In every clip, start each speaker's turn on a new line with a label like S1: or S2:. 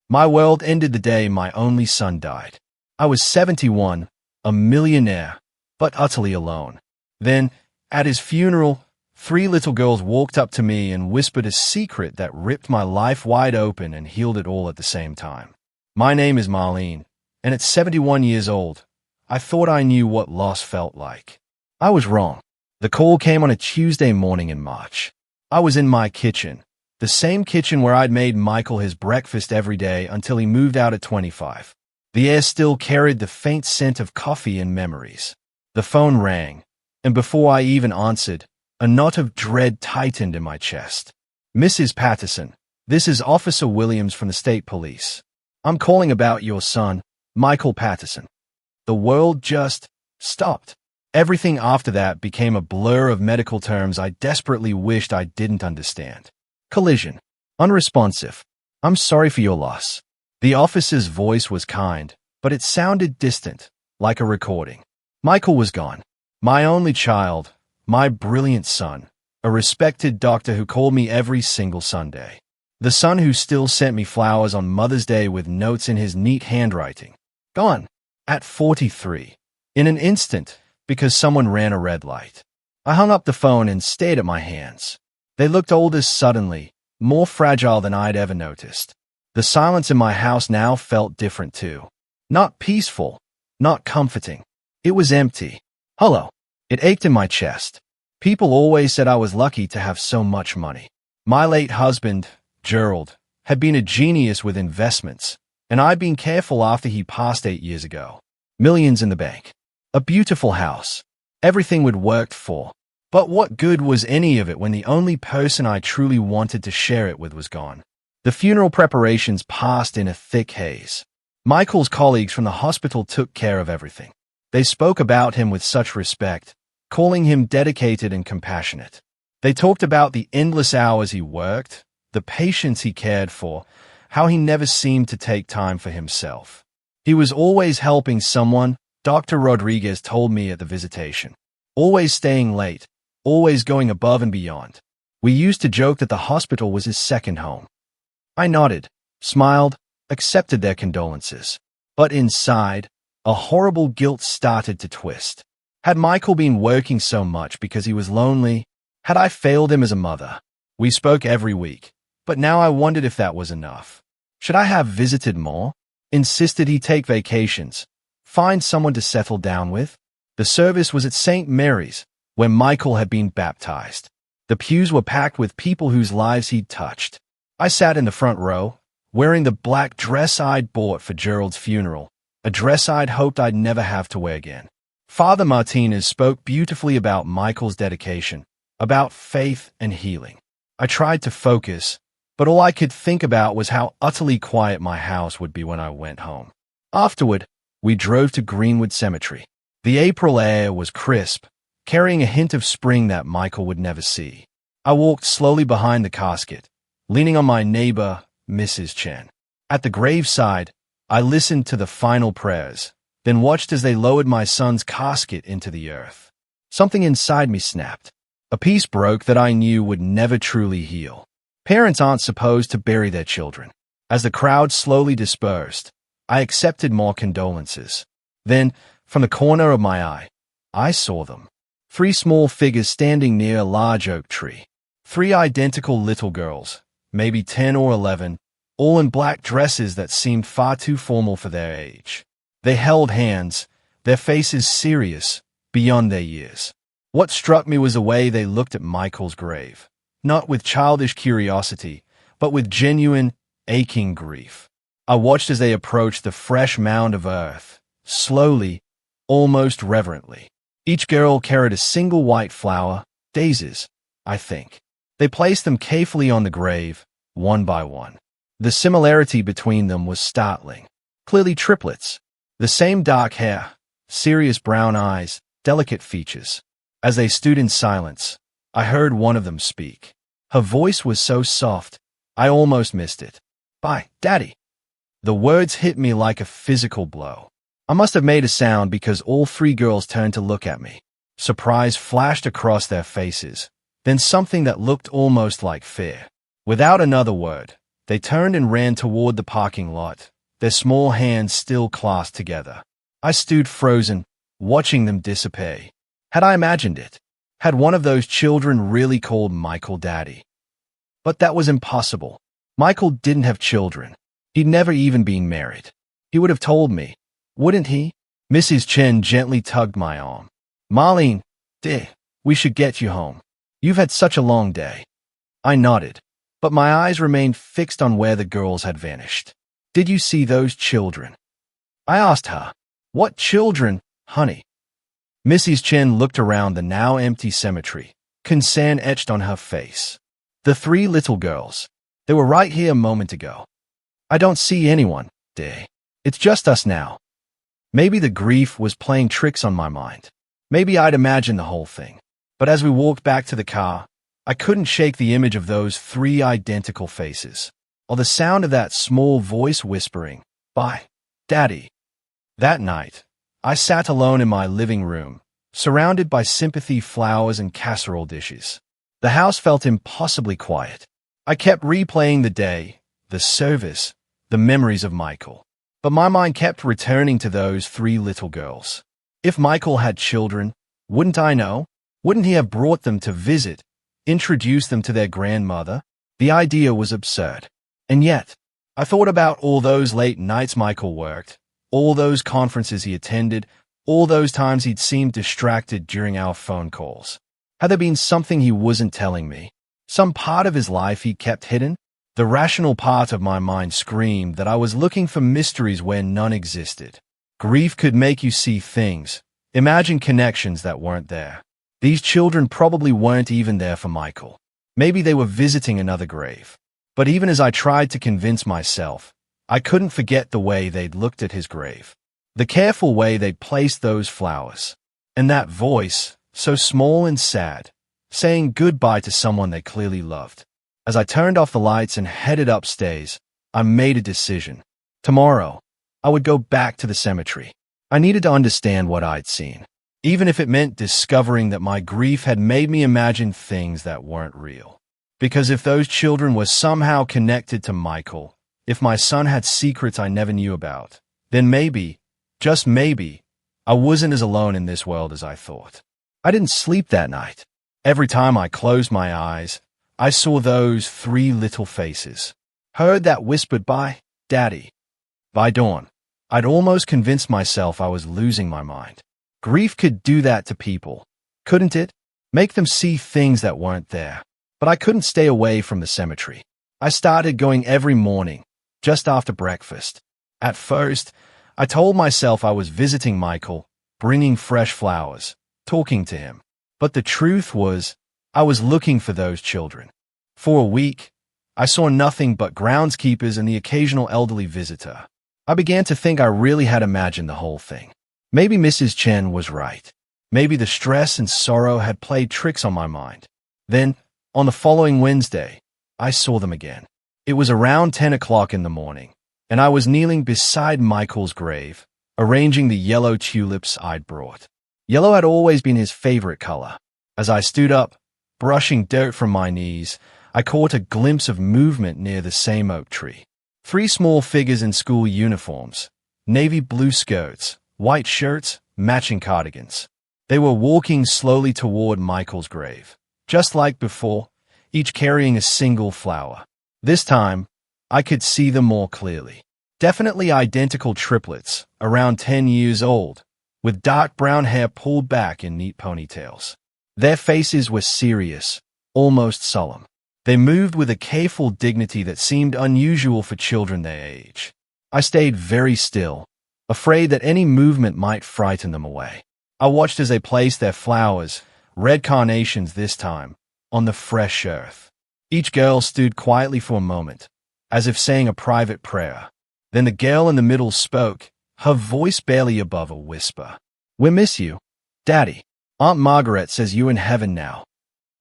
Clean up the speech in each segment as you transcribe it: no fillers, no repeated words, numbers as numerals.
S1: My world ended the day my only son died. I was 71, a millionaire, but utterly alone. Then, at his funeral, 3 little girls walked up to me and whispered a secret that ripped my life wide open and healed it all at the same time. My name is Marlene, and at 71 years old, I thought I knew what loss felt like. I was wrong. The call came on a Tuesday morning in March. I was in my kitchen, the same kitchen where I'd made Michael his breakfast every day until he moved out at 25. The air still carried the faint scent of coffee and memories. The phone rang, and before I even answered, a knot of dread tightened in my chest. "Mrs. Patterson, this is Officer Williams from the State Police. I'm calling about your son, Michael Patterson." The world just stopped. Everything after that became a blur of medical terms I desperately wished I didn't understand. Collision. Unresponsive. "I'm sorry for your loss." The officer's voice was kind, but it sounded distant, like a recording. Michael was gone. My only child, my brilliant son, a respected doctor who called me every single Sunday. The son who still sent me flowers on Mother's Day with notes in his neat handwriting. Gone. At 43. In an instant, because someone ran a red light. I hung up the phone and stared at my hands. They looked older suddenly, more fragile than I'd ever noticed. The silence in my house now felt different too. Not peaceful, not comforting. It was empty. Hollow. It ached in my chest. People always said I was lucky to have so much money. My late husband, Gerald, had been a genius with investments, and I'd been careful after he passed 8 years ago. Millions in the bank. A beautiful house. Everything we'd worked for. But what good was any of it when the only person I truly wanted to share it with was gone? The funeral preparations passed in a thick haze. Michael's colleagues from the hospital took care of everything. They spoke about him with such respect, calling him dedicated and compassionate. They talked about the endless hours he worked, the patients he cared for, how he never seemed to take time for himself. He was always helping someone, Dr. Rodriguez told me at the visitation. Always staying late, always going above and beyond. We used to joke that the hospital was his second home. I nodded, smiled, accepted their condolences. But inside, a horrible guilt started to twist. Had Michael been working so much because he was lonely? Had I failed him as a mother? We spoke every week, but now I wondered if that was enough. Should I have visited more? Insisted he take vacations? Find someone to settle down with? The service was at St. Mary's, where Michael had been baptized. The pews were packed with people whose lives he'd touched. I sat in the front row, wearing the black dress I'd bought for Gerald's funeral, a dress I'd hoped I'd never have to wear again. Father Martinez spoke beautifully about Michael's dedication, about faith and healing. I tried to focus, but all I could think about was how utterly quiet my house would be when I went home. Afterward, we drove to Greenwood Cemetery. The April air was crisp, carrying a hint of spring that Michael would never see. I walked slowly behind the casket, leaning on my neighbor, Mrs. Chen. At the graveside, I listened to the final prayers, then watched as they lowered my son's casket into the earth. Something inside me snapped. A piece broke that I knew would never truly heal. Parents aren't supposed to bury their children. As the crowd slowly dispersed, I accepted more condolences. Then, from the corner of my eye, I saw them. 3 small figures standing near a large oak tree. 3 identical little girls, maybe 10 or 11, all in black dresses that seemed far too formal for their age. They held hands, their faces serious, beyond their years. What struck me was the way they looked at Michael's grave, not with childish curiosity, but with genuine, aching grief. I watched as they approached the fresh mound of earth, slowly, almost reverently. Each girl carried a single white flower, daisies, I think. They placed them carefully on the grave, one by one. The similarity between them was startling. Clearly triplets. The same dark hair, serious brown eyes, delicate features. As they stood in silence, I heard one of them speak. Her voice was so soft, I almost missed it. "Bye, Daddy." The words hit me like a physical blow. I must have made a sound because all 3 girls turned to look at me. Surprise flashed across their faces, then something that looked almost like fear. Without another word, They turned and ran toward the parking lot, their small hands still clasped together. I stood frozen, watching them disappear. Had I imagined it? Had one of those children really called Michael Daddy? But that was impossible. Michael didn't have children. He'd never even been married. He would have told me, wouldn't he? Mrs. Chen gently tugged my arm. Marlene, dear, we should get you home. You've had such a long day. I nodded, but my eyes remained fixed on where the girls had vanished. Did you see those children? I asked her. What children, honey? Mrs. Chen looked around the now empty cemetery, concern etched on her face. The 3 little girls. They were right here a moment ago. I don't see anyone, dear. It's just us now. Maybe the grief was playing tricks on my mind. Maybe I'd imagined the whole thing. But as we walked back to the car, I couldn't shake the image of those 3 identical faces, or the sound of that small voice whispering, "Bye, Daddy." That night, I sat alone in my living room, surrounded by sympathy flowers and casserole dishes. The house felt impossibly quiet. I kept replaying the day, the service, the memories of Michael. But my mind kept returning to those 3 little girls. If Michael had children, wouldn't I know? Wouldn't he have brought them to visit, introduced them to their grandmother? The idea was absurd. And yet, I thought about all those late nights Michael worked, all those conferences he attended, all those times he'd seemed distracted during our phone calls. Had there been something he wasn't telling me? Some part of his life he kept hidden? The rational part of my mind screamed that I was looking for mysteries where none existed. Grief could make you see things, imagine connections that weren't there. These children probably weren't even there for Michael. Maybe they were visiting another grave. But even as I tried to convince myself, I couldn't forget the way they'd looked at his grave. The careful way they'd placed those flowers. And that voice, so small and sad, saying goodbye to someone they clearly loved. As I turned off the lights and headed upstairs, I made a decision. Tomorrow, I would go back to the cemetery. I needed to understand what I'd seen, even if it meant discovering that my grief had made me imagine things that weren't real. Because if those children were somehow connected to Michael, if my son had secrets I never knew about, then maybe, just maybe, I wasn't as alone in this world as I thought. I didn't sleep that night. Every time I closed my eyes, I saw those 3 little faces. Heard that whispered "Bye, Daddy." By dawn, I'd almost convinced myself I was losing my mind. Grief could do that to people, couldn't it? Make them see things that weren't there. But I couldn't stay away from the cemetery. I started going every morning, just after breakfast. At first, I told myself I was visiting Michael, bringing fresh flowers, talking to him. But the truth was, I was looking for those children. For a week, I saw nothing but groundskeepers and the occasional elderly visitor. I began to think I really had imagined the whole thing. Maybe Mrs. Chen was right. Maybe the stress and sorrow had played tricks on my mind. Then, on the following Wednesday, I saw them again. It was around 10 o'clock in the morning, and I was kneeling beside Michael's grave, arranging the yellow tulips I'd brought. Yellow had always been his favorite color. As I stood up, brushing dirt from my knees, I caught a glimpse of movement near the same oak tree. 3 small figures in school uniforms, navy blue skirts, white shirts, matching cardigans. They were walking slowly toward Michael's grave, just like before, each carrying a single flower. This time, I could see them more clearly. Definitely identical triplets, around 10 years old, with dark brown hair pulled back in neat ponytails. Their faces were serious, almost solemn. They moved with a careful dignity that seemed unusual for children their age. I stayed very still, afraid that any movement might frighten them away. I watched as they placed their flowers, red carnations this time, on the fresh earth. Each girl stood quietly for a moment, as if saying a private prayer. Then the girl in the middle spoke, her voice barely above a whisper. "We miss you, Daddy. Aunt Margaret says you're in heaven now."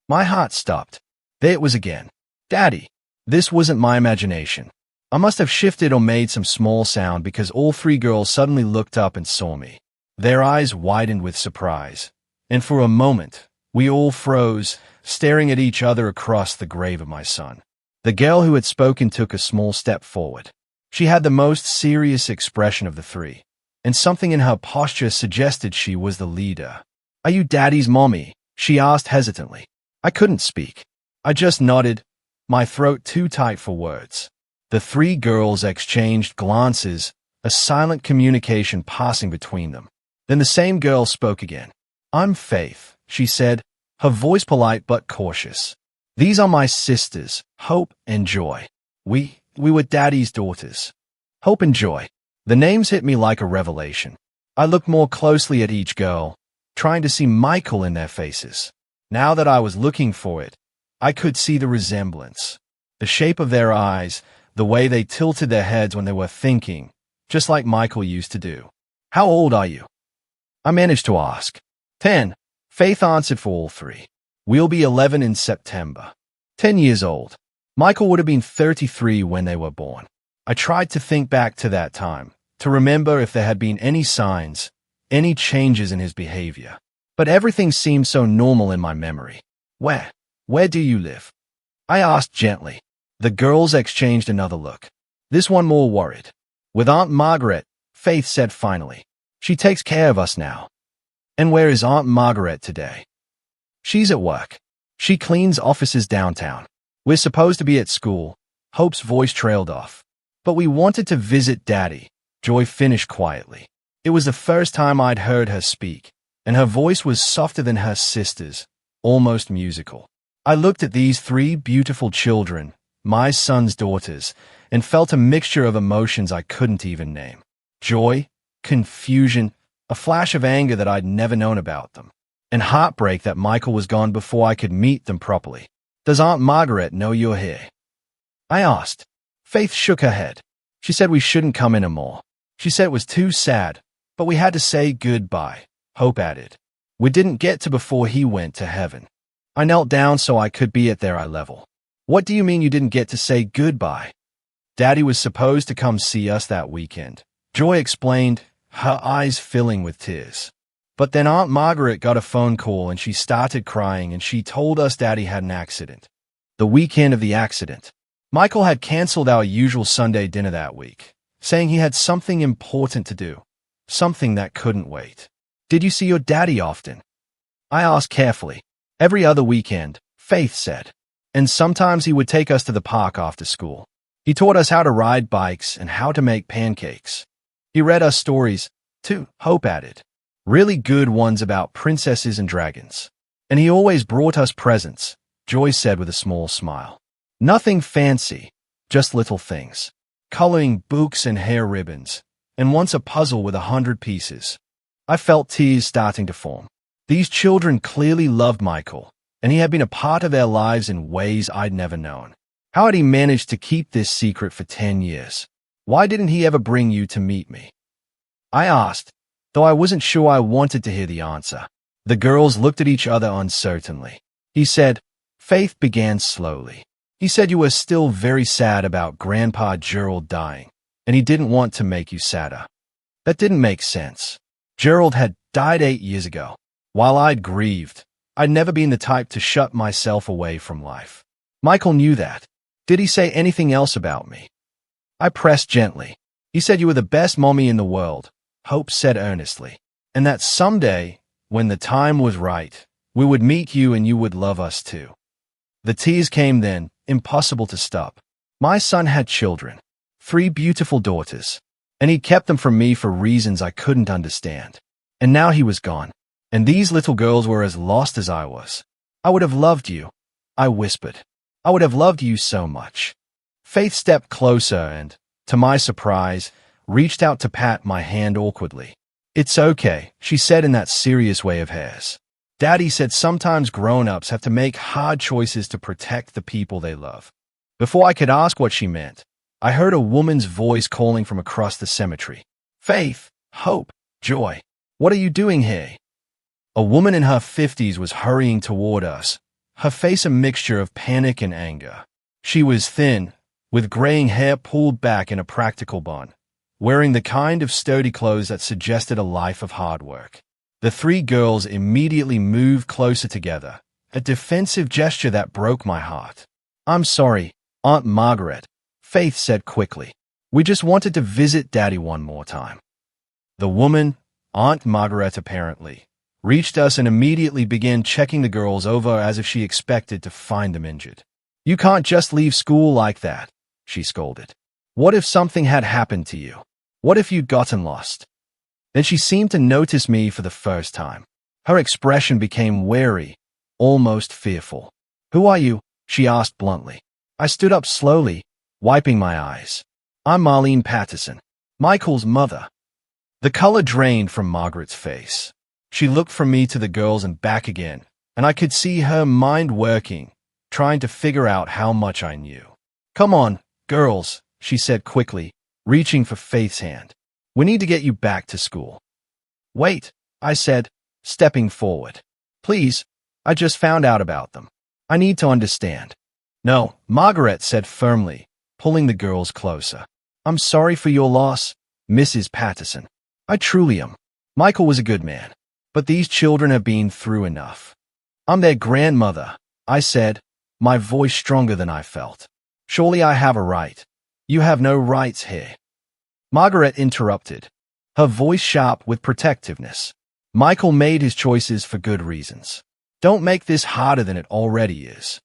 S1: My heart stopped. There it was again. Daddy. This wasn't my imagination. I must have shifted or made some small sound because all 3 girls suddenly looked up and saw me. Their eyes widened with surprise, and for a moment, we all froze, staring at each other across the grave of my son. The girl who had spoken took a small step forward. She had the most serious expression of the three, and something in her posture suggested she was the leader. "Are you Daddy's mommy?" she asked hesitantly. I couldn't speak. I just nodded, my throat too tight for words. The three girls exchanged glances, a silent communication passing between them. Then the same girl spoke again. "I'm Faith," she said, her voice polite but cautious. "These are my sisters, Hope and Joy. We were Daddy's daughters." Hope and Joy. The names hit me like a revelation. I looked more closely at each girl, trying to see Michael in their faces. Now that I was looking for it, I could see the resemblance. The shape of their eyes, the way they tilted their heads when they were thinking, just like Michael used to do. "How old are you?" I managed to ask. 10. Faith answered for all three. "We'll be 11 in September." 10 years old. Michael would have been 33 when they were born. I tried to think back to that time, to remember if there had been any signs, any changes in his behavior. But everything seemed so normal in my memory. Where do you live?" I asked gently. The girls exchanged another look, this one more worried. "With Aunt Margaret," Faith said finally. "She takes care of us now." "And where is Aunt Margaret today?" "She's at work. She cleans offices downtown. We're supposed to be at school." Hope's voice trailed off. "But we wanted to visit Daddy," Joy finished quietly. It was the first time I'd heard her speak, and her voice was softer than her sister's, almost musical. I looked at these three beautiful children, my son's daughters, and felt a mixture of emotions I couldn't even name. Joy, confusion, a flash of anger that I'd never known about them, and heartbreak that Michael was gone before I could meet them properly. "Does Aunt Margaret know you're here?" I asked. Faith shook her head. She said we shouldn't come anymore. She said it was too sad, but we had to say goodbye, Hope added. "We didn't get to before he went to heaven." I knelt down so I could be at their eye level. "What do you mean you didn't get to say goodbye?" "Daddy was supposed to come see us that weekend," Joy explained, her eyes filling with tears. "But then Aunt Margaret got a phone call and she started crying and she told us Daddy had an accident." The weekend of the accident. Michael had canceled our usual Sunday dinner that week, saying he had something important to do, something that couldn't wait. "Did you see your daddy often?" I asked carefully. "Every other weekend," Faith said. "And sometimes he would take us to the park after school. He taught us how to ride bikes and how to make pancakes. He read us stories, too," Hope added. "Really good ones about princesses and dragons. And he always brought us presents," Joy said with a small smile. "Nothing fancy, just little things. Coloring books and hair ribbons, and once a puzzle with 100 pieces." I felt tears starting to form. These children clearly loved Michael, and he had been a part of their lives in ways I'd never known. How had he managed to keep this secret for 10 years? "Why didn't he ever bring you to meet me?" I asked, though I wasn't sure I wanted to hear the answer. The girls looked at each other uncertainly. "He said," Faith began slowly. "He said you were still very sad about Grandpa Gerald dying, and he didn't want to make you sadder." That didn't make sense. Gerald had died 8 years ago. While I'd grieved, I'd never been the type to shut myself away from life. Michael knew that. "Did he say anything else about me?" I pressed gently. "He said you were the best mommy in the world," Hope said earnestly, "and that someday, when the time was right, we would meet you and you would love us too." The tears came then, impossible to stop. My son had children, 3 beautiful daughters, and he kept them from me for reasons I couldn't understand. And now he was gone. And these little girls were as lost as I was. "I would have loved you," I whispered. "I would have loved you so much." Faith stepped closer and, to my surprise, reached out to pat my hand awkwardly. "It's okay," she said in that serious way of hers. "Daddy said sometimes grown-ups have to make hard choices to protect the people they love." Before I could ask what she meant, I heard a woman's voice calling from across the cemetery. "Faith, Hope, Joy, what are you doing here?" A woman in her 50s was hurrying toward us, her face a mixture of panic and anger. She was thin, with graying hair pulled back in a practical bun, wearing the kind of sturdy clothes that suggested a life of hard work. The 3 girls immediately moved closer together, a defensive gesture that broke my heart. "I'm sorry, Aunt Margaret, Faith said quickly. We just wanted to visit Daddy one more time. The woman, Aunt Margaret apparently, reached us and immediately began checking the girls over as if she expected to find them injured. You can't just leave school like that, she scolded. What if something had happened to you? What if you'd gotten lost? Then she seemed to notice me for the first time. Her expression became wary, almost fearful. Who are you? She asked bluntly. I stood up slowly, wiping my eyes. I'm Marlene Patterson, Michael's mother. The color drained from Margaret's face. She looked from me to the girls and back again, and I could see her mind working, trying to figure out how much I knew. Come on, girls, she said quickly, reaching for Faith's hand. We need to get you back to school. Wait, I said, stepping forward. Please, I just found out about them. I need to understand. No, Margaret said firmly, pulling the girls closer. I'm sorry for your loss, Mrs. Patterson. I truly am. Michael was a good man, but these children have been through enough. I'm their grandmother, I said, my voice stronger than I felt. Surely I have a right. You have no rights here. Margaret interrupted, her voice sharp with protectiveness. Michael made his choices for good reasons. Don't make this harder than it already is.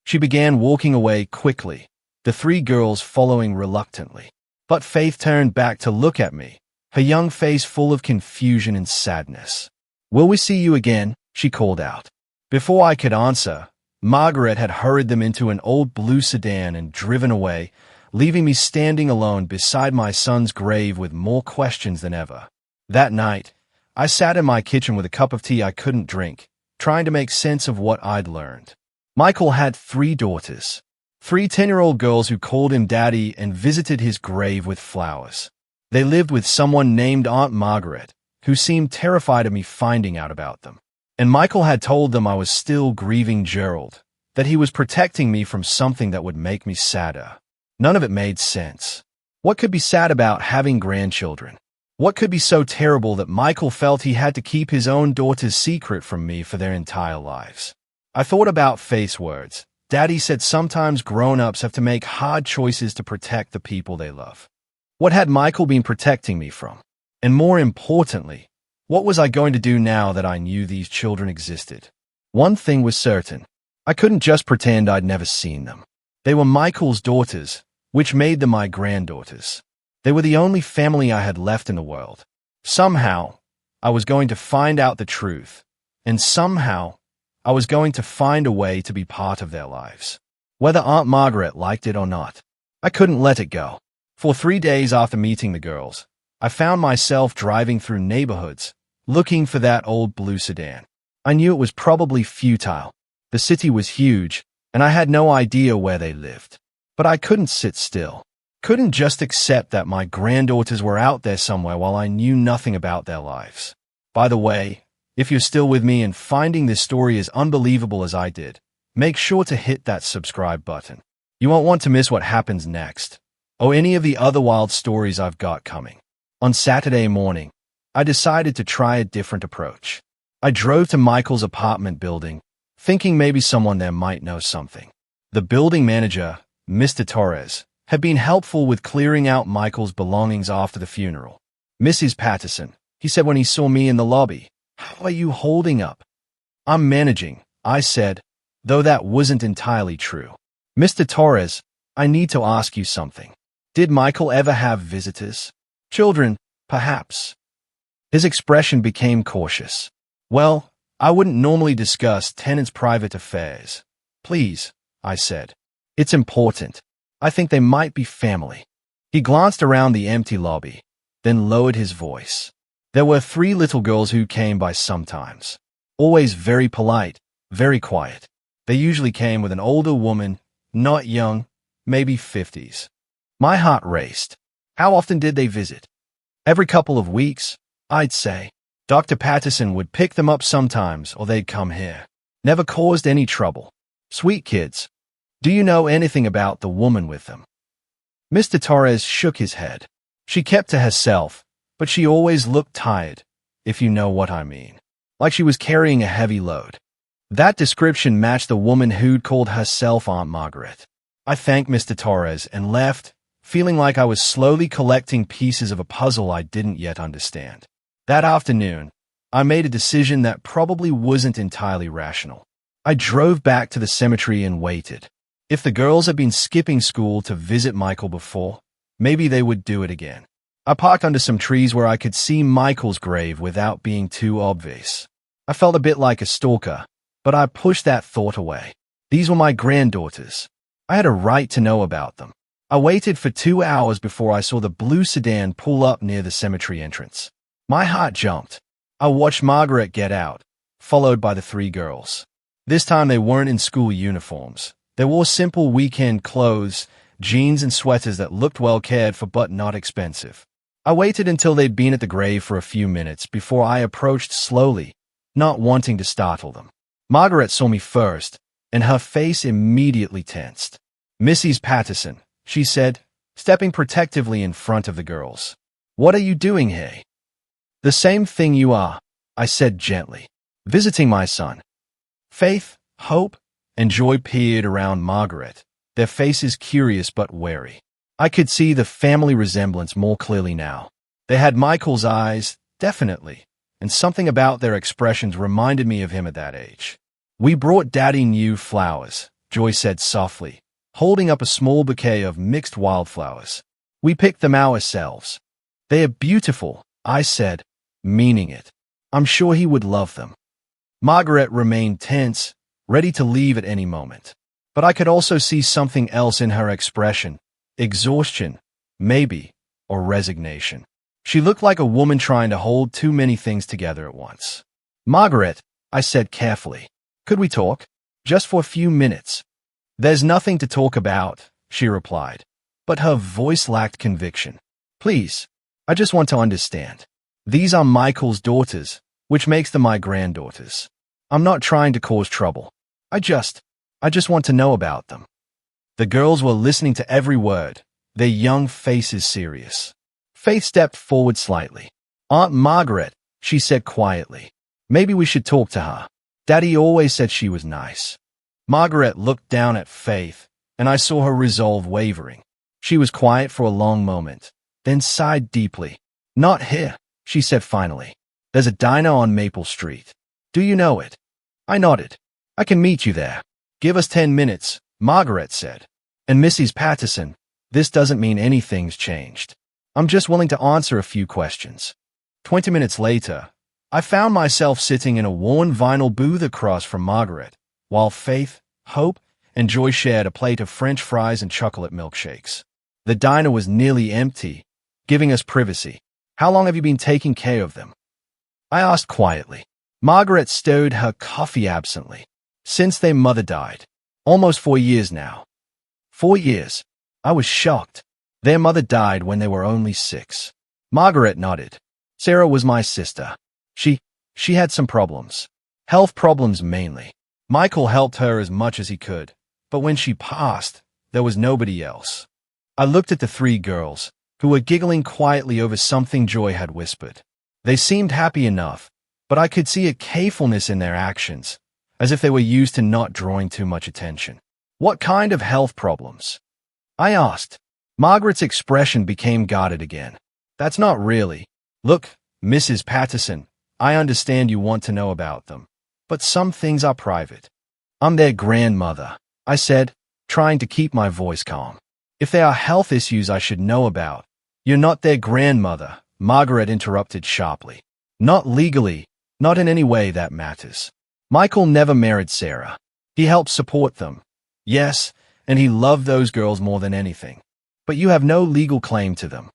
S1: She began walking away quickly, the three girls following reluctantly. But Faith turned back to look at me, her young face full of confusion and sadness. Will we see you again? She called out. Before I could answer, Margaret had hurried them into an old blue sedan and driven away, leaving me standing alone beside my son's grave with more questions than ever. That night, I sat in my kitchen with a cup of tea I couldn't drink, trying to make sense of what I'd learned. Michael had 3 daughters. 3 10-year-old girls who called him Daddy and visited his grave with flowers. They lived with someone named Aunt Margaret, who seemed terrified of me finding out about them. And Michael had told them I was still grieving Gerald, that he was protecting me from something that would make me sadder. None of it made sense. What could be sad about having grandchildren? What could be so terrible that Michael felt he had to keep his own daughter's secret from me for their entire lives? I thought about Faith's words. Daddy said sometimes grown-ups have to make hard choices to protect the people they love. What had Michael been protecting me from? And more importantly, what was I going to do now that I knew these children existed? One thing was certain. I couldn't just pretend I'd never seen them. They were Michael's daughters, which made them my granddaughters. They were the only family I had left in the world. Somehow, I was going to find out the truth, and somehow, I was going to find a way to be part of their lives. Whether Aunt Margaret liked it or not, I couldn't let it go. For 3 days after meeting the girls, I found myself driving through neighborhoods, looking for that old blue sedan. I knew it was probably futile. The city was huge, and I had no idea where they lived. But I couldn't sit still. Couldn't just accept that my granddaughters were out there somewhere while I knew nothing about their lives. By the way, if you're still with me and finding this story as unbelievable as I did, make sure to hit that subscribe button. You won't want to miss what happens next, or any of the other wild stories I've got coming. On Saturday morning, I decided to try a different approach. I drove to Michael's apartment building, thinking maybe someone there might know something. The building manager, Mr. Torres, had been helpful with clearing out Michael's belongings after the funeral. Mrs. Patterson, he said when he saw me in the lobby, how are you holding up? I'm managing, I said, though that wasn't entirely true. Mr. Torres, I need to ask you something. Did Michael ever have visitors? Children, perhaps. His expression became cautious. Well, I wouldn't normally discuss tenants' private affairs. Please, I said. It's important. I think they might be family. He glanced around the empty lobby, then lowered his voice. There were 3 little girls who came by sometimes. Always very polite, very quiet. They usually came with an older woman, not young, maybe 50s. My heart raced. How often did they visit? Every couple of weeks, I'd say. Dr. Patterson would pick them up sometimes or they'd come here. Never caused any trouble. Sweet kids. Do you know anything about the woman with them? Mr. Torres shook his head. She kept to herself, but she always looked tired, if you know what I mean. Like she was carrying a heavy load. That description matched the woman who'd called herself Aunt Margaret. I thanked Mr. Torres and left, feeling like I was slowly collecting pieces of a puzzle I didn't yet understand. That afternoon, I made a decision that probably wasn't entirely rational. I drove back to the cemetery and waited. If the girls had been skipping school to visit Michael before, maybe they would do it again. I parked under some trees where I could see Michael's grave without being too obvious. I felt a bit like a stalker, but I pushed that thought away. These were my granddaughters. I had a right to know about them. I waited for 2 hours before I saw the blue sedan pull up near the cemetery entrance. My heart jumped. I watched Margaret get out, followed by the 3 girls. This time they weren't in school uniforms. They wore simple weekend clothes, jeans and sweaters that looked well cared for but not expensive. I waited until they'd been at the grave for a few minutes before I approached slowly, not wanting to startle them. Margaret saw me first, and her face immediately tensed. "Mrs. Patterson," she said, stepping protectively in front of the girls. "What are you doing here?" "The same thing you are," I said gently. "Visiting my son." Faith, hope, and joy peered around Margaret, their faces curious but wary. I could see the family resemblance more clearly now. They had Michael's eyes, definitely, and something about their expressions reminded me of him at that age. "We brought Daddy new flowers," Joy said softly, holding up a small bouquet of mixed wildflowers. "We picked them ourselves." "They are beautiful," I said, meaning it. "I'm sure he would love them." Margaret remained tense, ready to leave at any moment. But I could also see something else in her expression. Exhaustion, maybe, or resignation. She looked like a woman trying to hold too many things together at once. "Margaret," I said carefully, "could we talk? Just for a few minutes." "There's nothing to talk about," she replied, but her voice lacked conviction. "Please, I just want to understand. These are Michael's daughters, which makes them my granddaughters. I'm not trying to cause trouble. I just want to know about them." The girls were listening to every word, their young faces serious. Faith stepped forward slightly. "Aunt Margaret," she said quietly. "Maybe we should talk to her. Daddy always said she was nice." Margaret looked down at Faith, and I saw her resolve wavering. She was quiet for a long moment, then sighed deeply. "Not here," she said finally. "There's a diner on Maple Street. Do you know it?" I nodded. "I can meet you there." "Give us 10 minutes, Margaret said. "And Mrs. Patterson, this doesn't mean anything's changed. I'm just willing to answer a few questions." 20 minutes later, I found myself sitting in a worn vinyl booth across from Margaret, while Faith, Hope, and Joy shared a plate of French fries and chocolate milkshakes. The diner was nearly empty, giving us privacy. "How long have you been taking care of them?" I asked quietly. Margaret stirred her coffee absently. "Since their mother died. Almost 4 years now." 4 years. I was shocked. Their mother died when they were only 6. Margaret nodded. "Sarah was my sister. She had some problems. Health problems mainly. Michael helped her as much as he could, but when she passed, there was nobody else." I looked at the 3 girls, who were giggling quietly over something Joy had whispered. They seemed happy enough, but I could see a carefulness in their actions, as if they were used to not drawing too much attention. "What kind of health problems?" I asked. Margaret's expression became guarded again. "That's not really. Look, Mrs. Patterson, I understand you want to know about them, but some things are private." "I'm their grandmother," I said, trying to keep my voice calm. "If there are health issues I should know about." "You're not their grandmother," Margaret interrupted sharply. "Not legally, not in any way that matters. Michael never married Sarah. He helped support them. Yes, and he loved those girls more than anything. But you have no legal claim to them."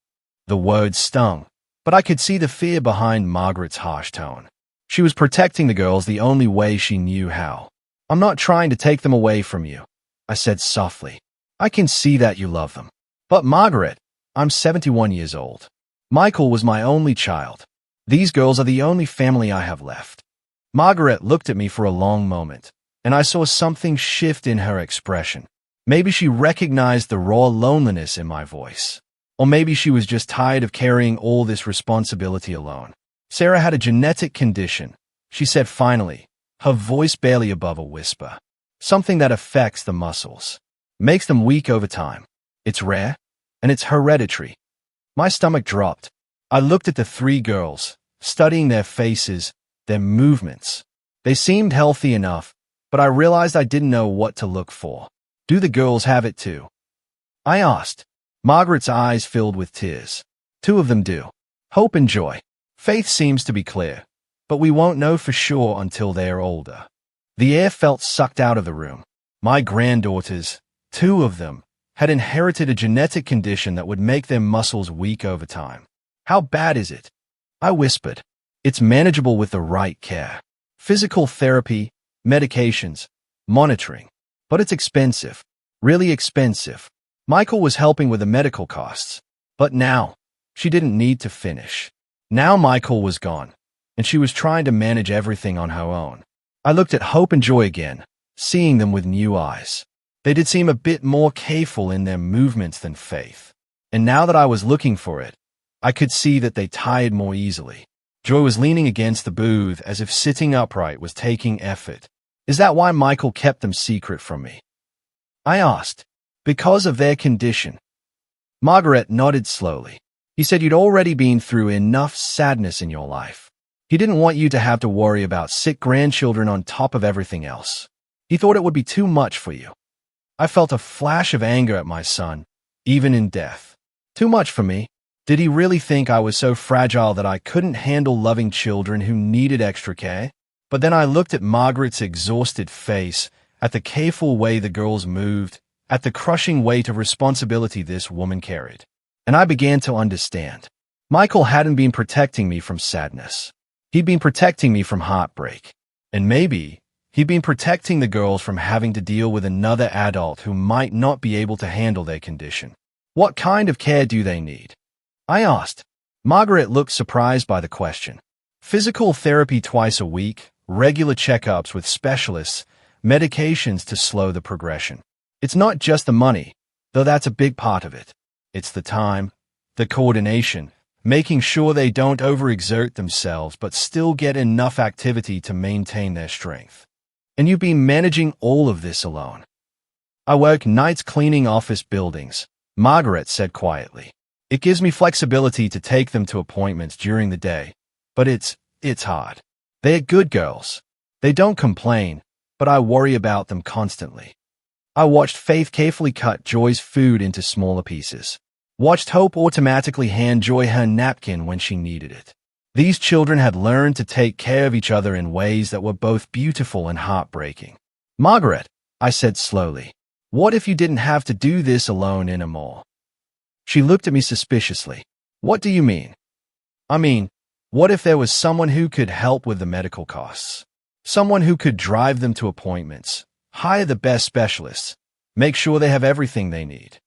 S1: The words stung, but I could see the fear behind Margaret's harsh tone. She was protecting the girls the only way she knew how. "I'm not trying to take them away from you," I said softly. "I can see that you love them." "But Margaret, I'm 71 years old. Michael was my only child. These girls are the only family I have left." Margaret looked at me for a long moment, and I saw something shift in her expression. Maybe she recognized the raw loneliness in my voice. Or maybe she was just tired of carrying all this responsibility alone. "Sarah had a genetic condition," she said finally, her voice barely above a whisper. "Something that affects the muscles. Makes them weak over time. It's rare, and it's hereditary. My stomach dropped. I looked at the three girls, studying their faces, their movements. They seemed healthy enough, but I realized I didn't know what to look for. Do the girls have it too? I asked. Margaret's eyes filled with tears. Two of them do. Hope and Joy. Faith seems to be clear, but we won't know for sure until they are older. The air felt sucked out of the room. My granddaughters, two of them, had inherited a genetic condition that would make their muscles weak over time. How bad is it? I whispered. It's manageable with the right care. Physical therapy, medications, monitoring. But it's expensive. Really expensive. Michael was helping with the medical costs. But now, she didn't need to finish. Now Michael was gone, and she was trying to manage everything on her own. I looked at Hope and Joy again, seeing them with new eyes. They did seem a bit more careful in their movements than Faith. And now that I was looking for it, I could see that they tired more easily. Joy was leaning against the booth as if sitting upright was taking effort. Is that why Michael kept them secret from me? I asked. Because of their condition. Margaret nodded slowly. He said you'd already been through enough sadness in your life. He didn't want you to have to worry about sick grandchildren on top of everything else. He thought it would be too much for you. I felt a flash of anger at my son, even in death. Too much for me. Did he really think I was so fragile that I couldn't handle loving children who needed extra care? But then I looked at Margaret's exhausted face, at the careful way the girls moved, at the crushing weight of responsibility this woman carried. And I began to understand. Michael hadn't been protecting me from sadness. He'd been protecting me from heartbreak. And maybe he'd been protecting the girls from having to deal with another adult who might not be able to handle their condition. What kind of care do they need? I asked. Margaret looked surprised by the question. Physical therapy twice a week, regular checkups with specialists, medications to slow the progression. It's not just the money, though that's a big part of it. It's the time, the coordination, making sure they don't overexert themselves but still get enough activity to maintain their strength. And you've been managing all of this alone. I work nights cleaning office buildings, Margaret said quietly. It gives me flexibility to take them to appointments during the day, but it's hard. They're good girls. They don't complain, but I worry about them constantly. I watched Faith carefully cut Joy's food into smaller pieces. Watched Hope automatically hand Joy her napkin when she needed it. These children had learned to take care of each other in ways that were both beautiful and heartbreaking. Margaret, I said slowly, what if you didn't have to do this alone anymore? She looked at me suspiciously. What do you mean? I mean, what if there was someone who could help with the medical costs? Someone who could drive them to appointments, hire the best specialists, make sure they have everything they need.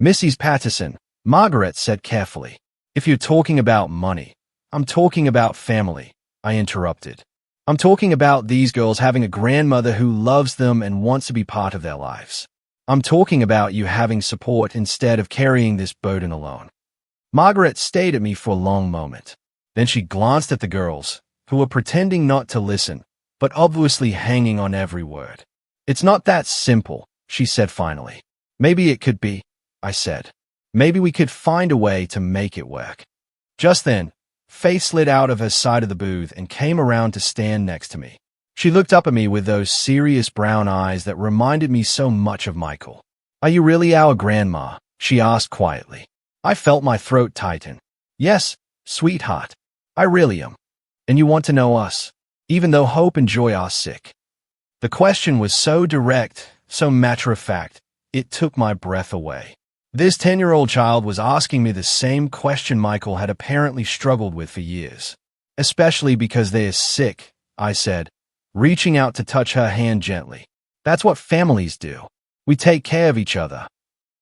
S1: Mrs. Patterson, Margaret said carefully, if you're talking about money, I'm talking about family, I interrupted. I'm talking about these girls having a grandmother who loves them and wants to be part of their lives. I'm talking about you having support instead of carrying this burden alone. Margaret stayed at me for a long moment. Then she glanced at the girls, who were pretending not to listen, but obviously hanging on every word. It's not that simple, she said finally. Maybe it could be, I said. Maybe we could find a way to make it work. Just then, Faith slid out of her side of the booth and came around to stand next to me. She looked up at me with those serious brown eyes that reminded me so much of Michael. Are you really our grandma? She asked quietly. I felt my throat tighten. Yes, sweetheart. I really am. And you want to know us, even though Hope and Joy are sick. The question was so direct, so matter-of-fact, it took my breath away. This 10-year-old child was asking me the same question Michael had apparently struggled with for years. Especially because they are sick, I said, reaching out to touch her hand gently. That's what families do. We take care of each other.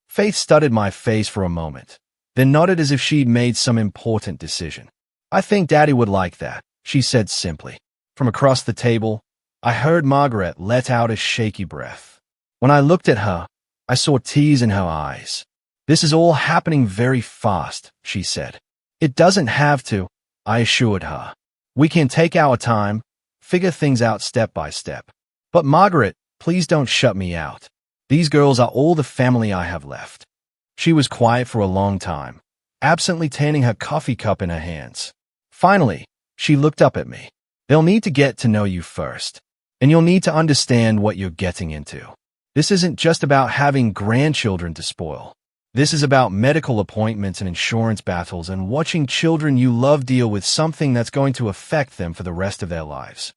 S1: Faith studied my face for a moment, then nodded as if she'd made some important decision. I think Daddy would like that, she said simply. From across the table, I heard Margaret let out a shaky breath. When I looked at her, I saw tears in her eyes. This is all happening very fast, she said. It doesn't have to, I assured her. We can take our time, figure things out step by step. But Margaret, please don't shut me out. These girls are all the family I have left. She was quiet for a long time, absently tending her coffee cup in her hands. Finally, she looked up at me. They'll need to get to know you first, and you'll need to understand what you're getting into. This isn't just about having grandchildren to spoil. This is about medical appointments and insurance battles and watching children you love deal with something that's going to affect them for the rest of their lives.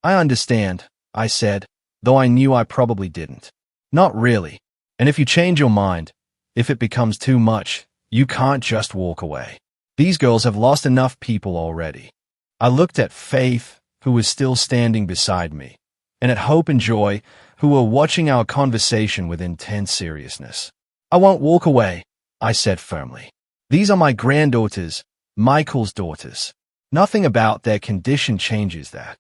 S1: I understand, I said, though I knew I probably didn't. Not really. And if you change your mind, if it becomes too much, you can't just walk away. These girls have lost enough people already. I looked at Faith, who was still standing beside me, and at Hope and Joy, who were watching our conversation with intense seriousness. I won't walk away, I said firmly. These are my granddaughters, Michael's daughters. Nothing about their condition changes that.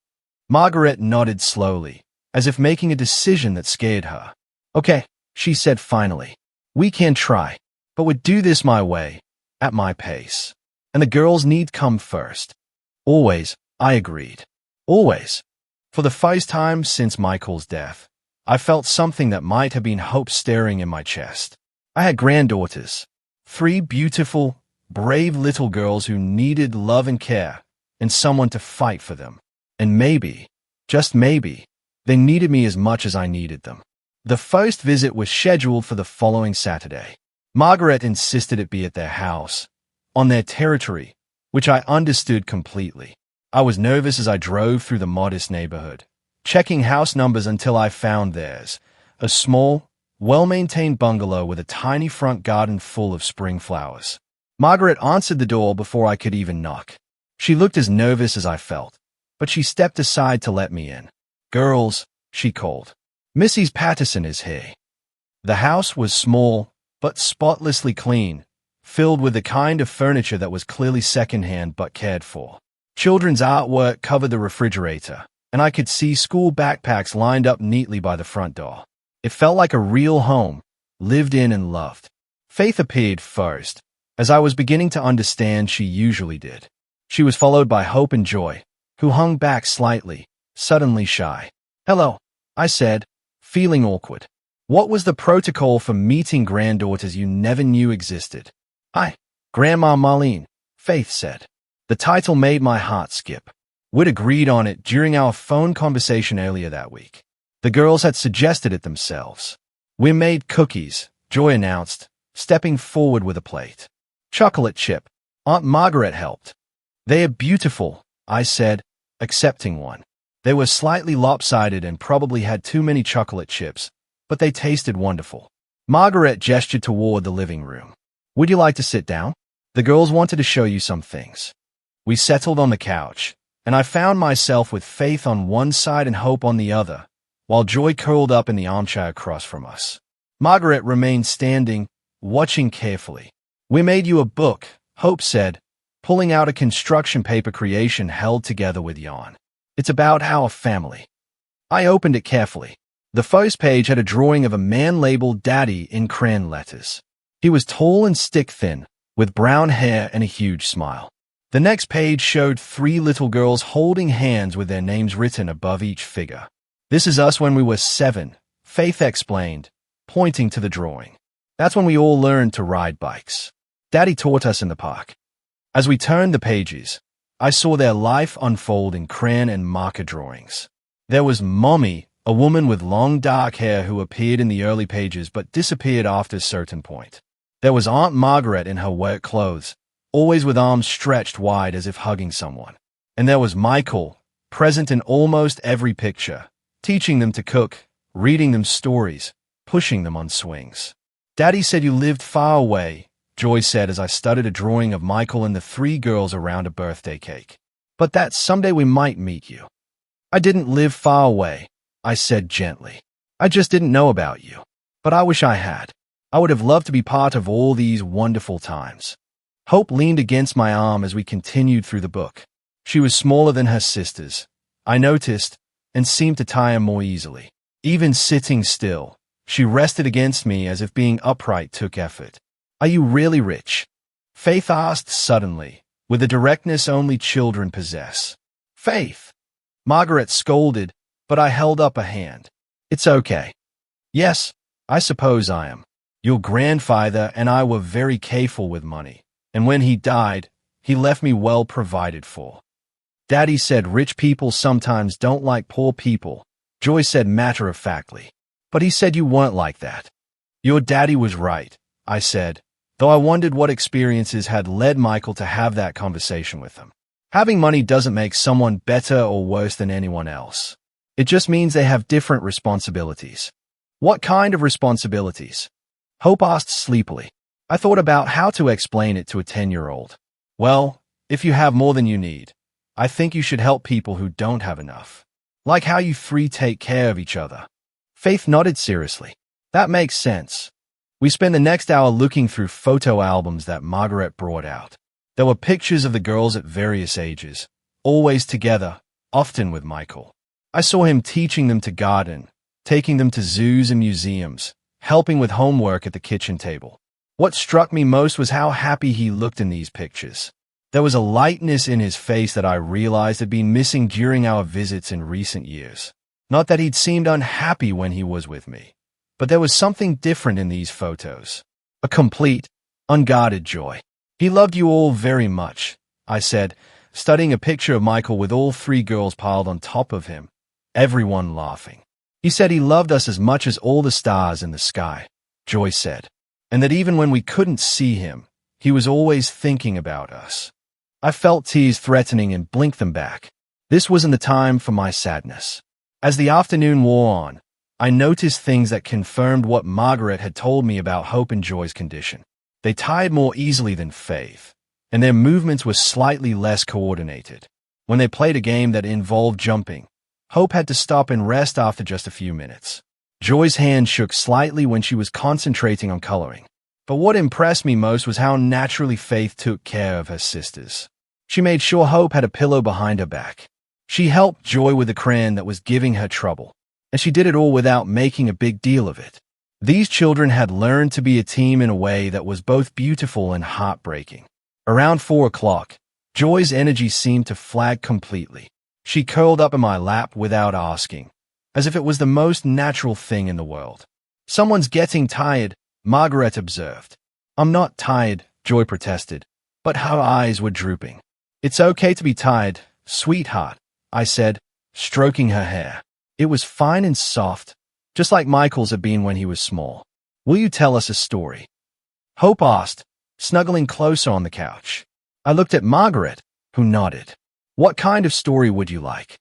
S1: Margaret nodded slowly, as if making a decision that scared her. Okay, she said finally. We can try, but we'd do this my way, at my pace. And the girls need come first. Always, I agreed. Always. For the first time since Michael's death, I felt something that might have been hope stirring in my chest. I had granddaughters, 3 beautiful, brave little girls who needed love and care, and someone to fight for them. And maybe, just maybe, they needed me as much as I needed them. The first visit was scheduled for the following Saturday. Margaret insisted it be at their house, on their territory, which I understood completely. I was nervous as I drove through the modest neighborhood, checking house numbers until I found theirs, a small, well-maintained bungalow with a tiny front garden full of spring flowers. Margaret answered the door before I could even knock. She looked as nervous as I felt, but she stepped aside to let me in. Girls, she called. Mrs. Patterson is here. The house was small, but spotlessly clean, filled with the kind of furniture that was clearly secondhand but cared for. Children's artwork covered the refrigerator, and I could see school backpacks lined up neatly by the front door. It felt like a real home, lived in and loved. Faith appeared first, as I was beginning to understand she usually did. She was followed by Hope and Joy, who hung back slightly, suddenly shy. Hello, I said, feeling awkward. What was the protocol for meeting granddaughters you never knew existed? Hi, Grandma Marlene, Faith said. The title made my heart skip. We'd agreed on it during our phone conversation earlier that week. The girls had suggested it themselves. We made cookies, Joy announced, stepping forward with a plate. Chocolate chip. Aunt Margaret helped. They are beautiful, I said, accepting one. They were slightly lopsided and probably had too many chocolate chips, but they tasted wonderful. Margaret gestured toward the living room. Would you like to sit down? The girls wanted to show you some things. We settled on the couch, and I found myself with Faith on one side and Hope on the other, while Joy curled up in the armchair across from us. Margaret remained standing, watching carefully. We made you a book, Hope said, pulling out a construction paper creation held together with yarn. It's about our family. I opened it carefully. The first page had a drawing of a man labeled Daddy in crayon letters. He was tall and stick-thin, with brown hair and a huge smile. The next page showed 3 little girls holding hands with their names written above each figure. This is us when we were 7, Faith explained, pointing to the drawing. That's when we all learned to ride bikes. Daddy taught us in the park. As we turned the pages, I saw their life unfold in crayon and marker drawings. There was Mommy, a woman with long dark hair who appeared in the early pages but disappeared after a certain point. There was Aunt Margaret in her work clothes, always with arms stretched wide as if hugging someone. And there was Michael, present in almost every picture, teaching them to cook, reading them stories, pushing them on swings. Daddy said you lived far away, Joy said as I studied a drawing of Michael and the 3 girls around a birthday cake. But that someday we might meet you. I didn't live far away, I said gently. I just didn't know about you. But I wish I had. I would have loved to be part of all these wonderful times. Hope leaned against my arm as we continued through the book. She was smaller than her sisters, I noticed, and seemed to tire more easily. Even sitting still, she rested against me as if being upright took effort. Are you really rich? Faith asked suddenly, with a directness only children possess. Faith! Margaret scolded, but I held up a hand. It's okay. Yes, I suppose I am. Your grandfather and I were very careful with money, and when he died, he left me well provided for. Daddy said rich people sometimes don't like poor people, Joy said matter-of-factly. But he said you weren't like that. Your daddy was right, I said, though I wondered what experiences had led Michael to have that conversation with him. Having money doesn't make someone better or worse than anyone else. It just means they have different responsibilities. What kind of responsibilities? Hope asked sleepily. I thought about how to explain it to a 10-year-old. Well, if you have more than you need, I think you should help people who don't have enough. Like how you three take care of each other. Faith nodded seriously. That makes sense. We spent the next hour looking through photo albums that Margaret brought out. There were pictures of the girls at various ages, always together, often with Michael. I saw him teaching them to garden, taking them to zoos and museums, helping with homework at the kitchen table. What struck me most was how happy he looked in these pictures. There was a lightness in his face that I realized had been missing during our visits in recent years. Not that he'd seemed unhappy when he was with me, but there was something different in these photos. A complete, unguarded joy. He loved you all very much, I said, studying a picture of Michael with all three girls piled on top of him, everyone laughing. He said he loved us as much as all the stars in the sky, Joy said, and that even when we couldn't see him, he was always thinking about us. I felt tears threatening and blinked them back. This wasn't the time for my sadness. As the afternoon wore on, I noticed things that confirmed what Margaret had told me about Hope and Joy's condition. They tired more easily than Faith, and their movements were slightly less coordinated. When they played a game that involved jumping, Hope had to stop and rest after just a few minutes. Joy's hand shook slightly when she was concentrating on coloring. But what impressed me most was how naturally Faith took care of her sisters. She made sure Hope had a pillow behind her back. She helped Joy with the crayon that was giving her trouble, and she did it all without making a big deal of it. These children had learned to be a team in a way that was both beautiful and heartbreaking. Around 4 o'clock, Joy's energy seemed to flag completely. She curled up in my lap without asking, as if it was the most natural thing in the world. Someone's getting tired, Margaret observed. I'm not tired, Joy protested, but her eyes were drooping. It's okay to be tired, sweetheart, I said, stroking her hair. It was fine and soft, just like Michael's had been when he was small. Will you tell us a story? Hope asked, snuggling closer on the couch. I looked at Margaret, who nodded. What kind of story would you like?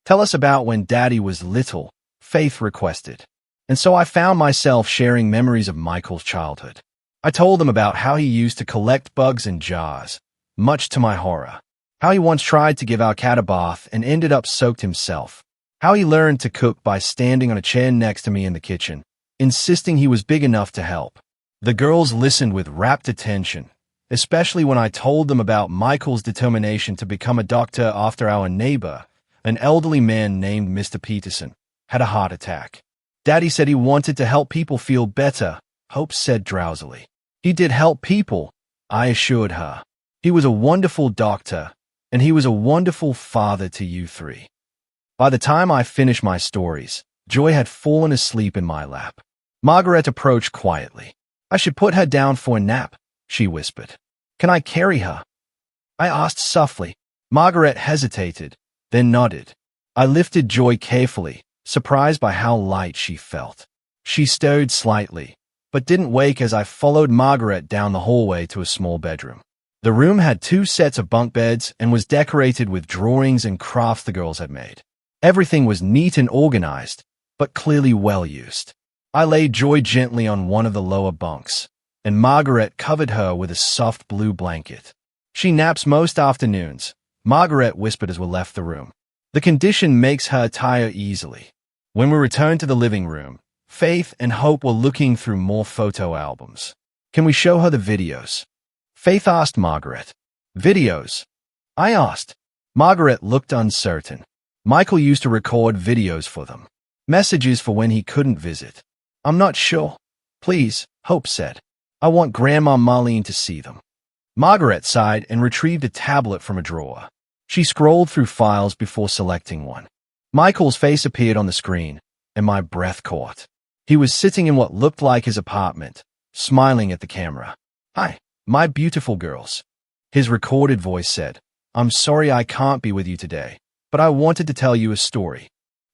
S1: Tell us about when Daddy was little, Faith requested. And so I found myself sharing memories of Michael's childhood. I told them about how he used to collect bugs in jars, much to my horror. How he once tried to give our cat a bath and ended up soaked himself. How he learned to cook by standing on a chair next to me in the kitchen, insisting he was big enough to help. The girls listened with rapt attention, especially when I told them about Michael's determination to become a doctor after our neighbor, an elderly man named Mr. Peterson, had a heart attack. Daddy said he wanted to help people feel better, Hope said drowsily. He did help people, I assured her. He was a wonderful doctor, and he was a wonderful father to you three. By the time I finished my stories, Joy had fallen asleep in my lap. Margaret approached quietly. I should put her down for a nap, she whispered. Can I carry her? I asked softly. Margaret hesitated, then nodded. I lifted Joy carefully, surprised by how light she felt. She stirred slightly, but didn't wake as I followed Margaret down the hallway to a small bedroom. The room had 2 sets of bunk beds and was decorated with drawings and crafts the girls had made. Everything was neat and organized, but clearly well used. I laid Joy gently on one of the lower bunks, and Margaret covered her with a soft blue blanket. She naps most afternoons, Margaret whispered as we left the room. The condition makes her tire easily. When we returned to the living room, Faith and Hope were looking through more photo albums. Can we show her the videos? Faith asked Margaret. Videos? I asked. Margaret looked uncertain. Michael used to record videos for them. Messages for when he couldn't visit. I'm not sure. Please, Hope said. I want Grandma Marlene to see them. Margaret sighed and retrieved a tablet from a drawer. She scrolled through files before selecting one. Michael's face appeared on the screen, and my breath caught. He was sitting in what looked like his apartment, smiling at the camera. "Hi, my beautiful girls." His recorded voice said, "I'm sorry I can't be with you today, but I wanted to tell you a story."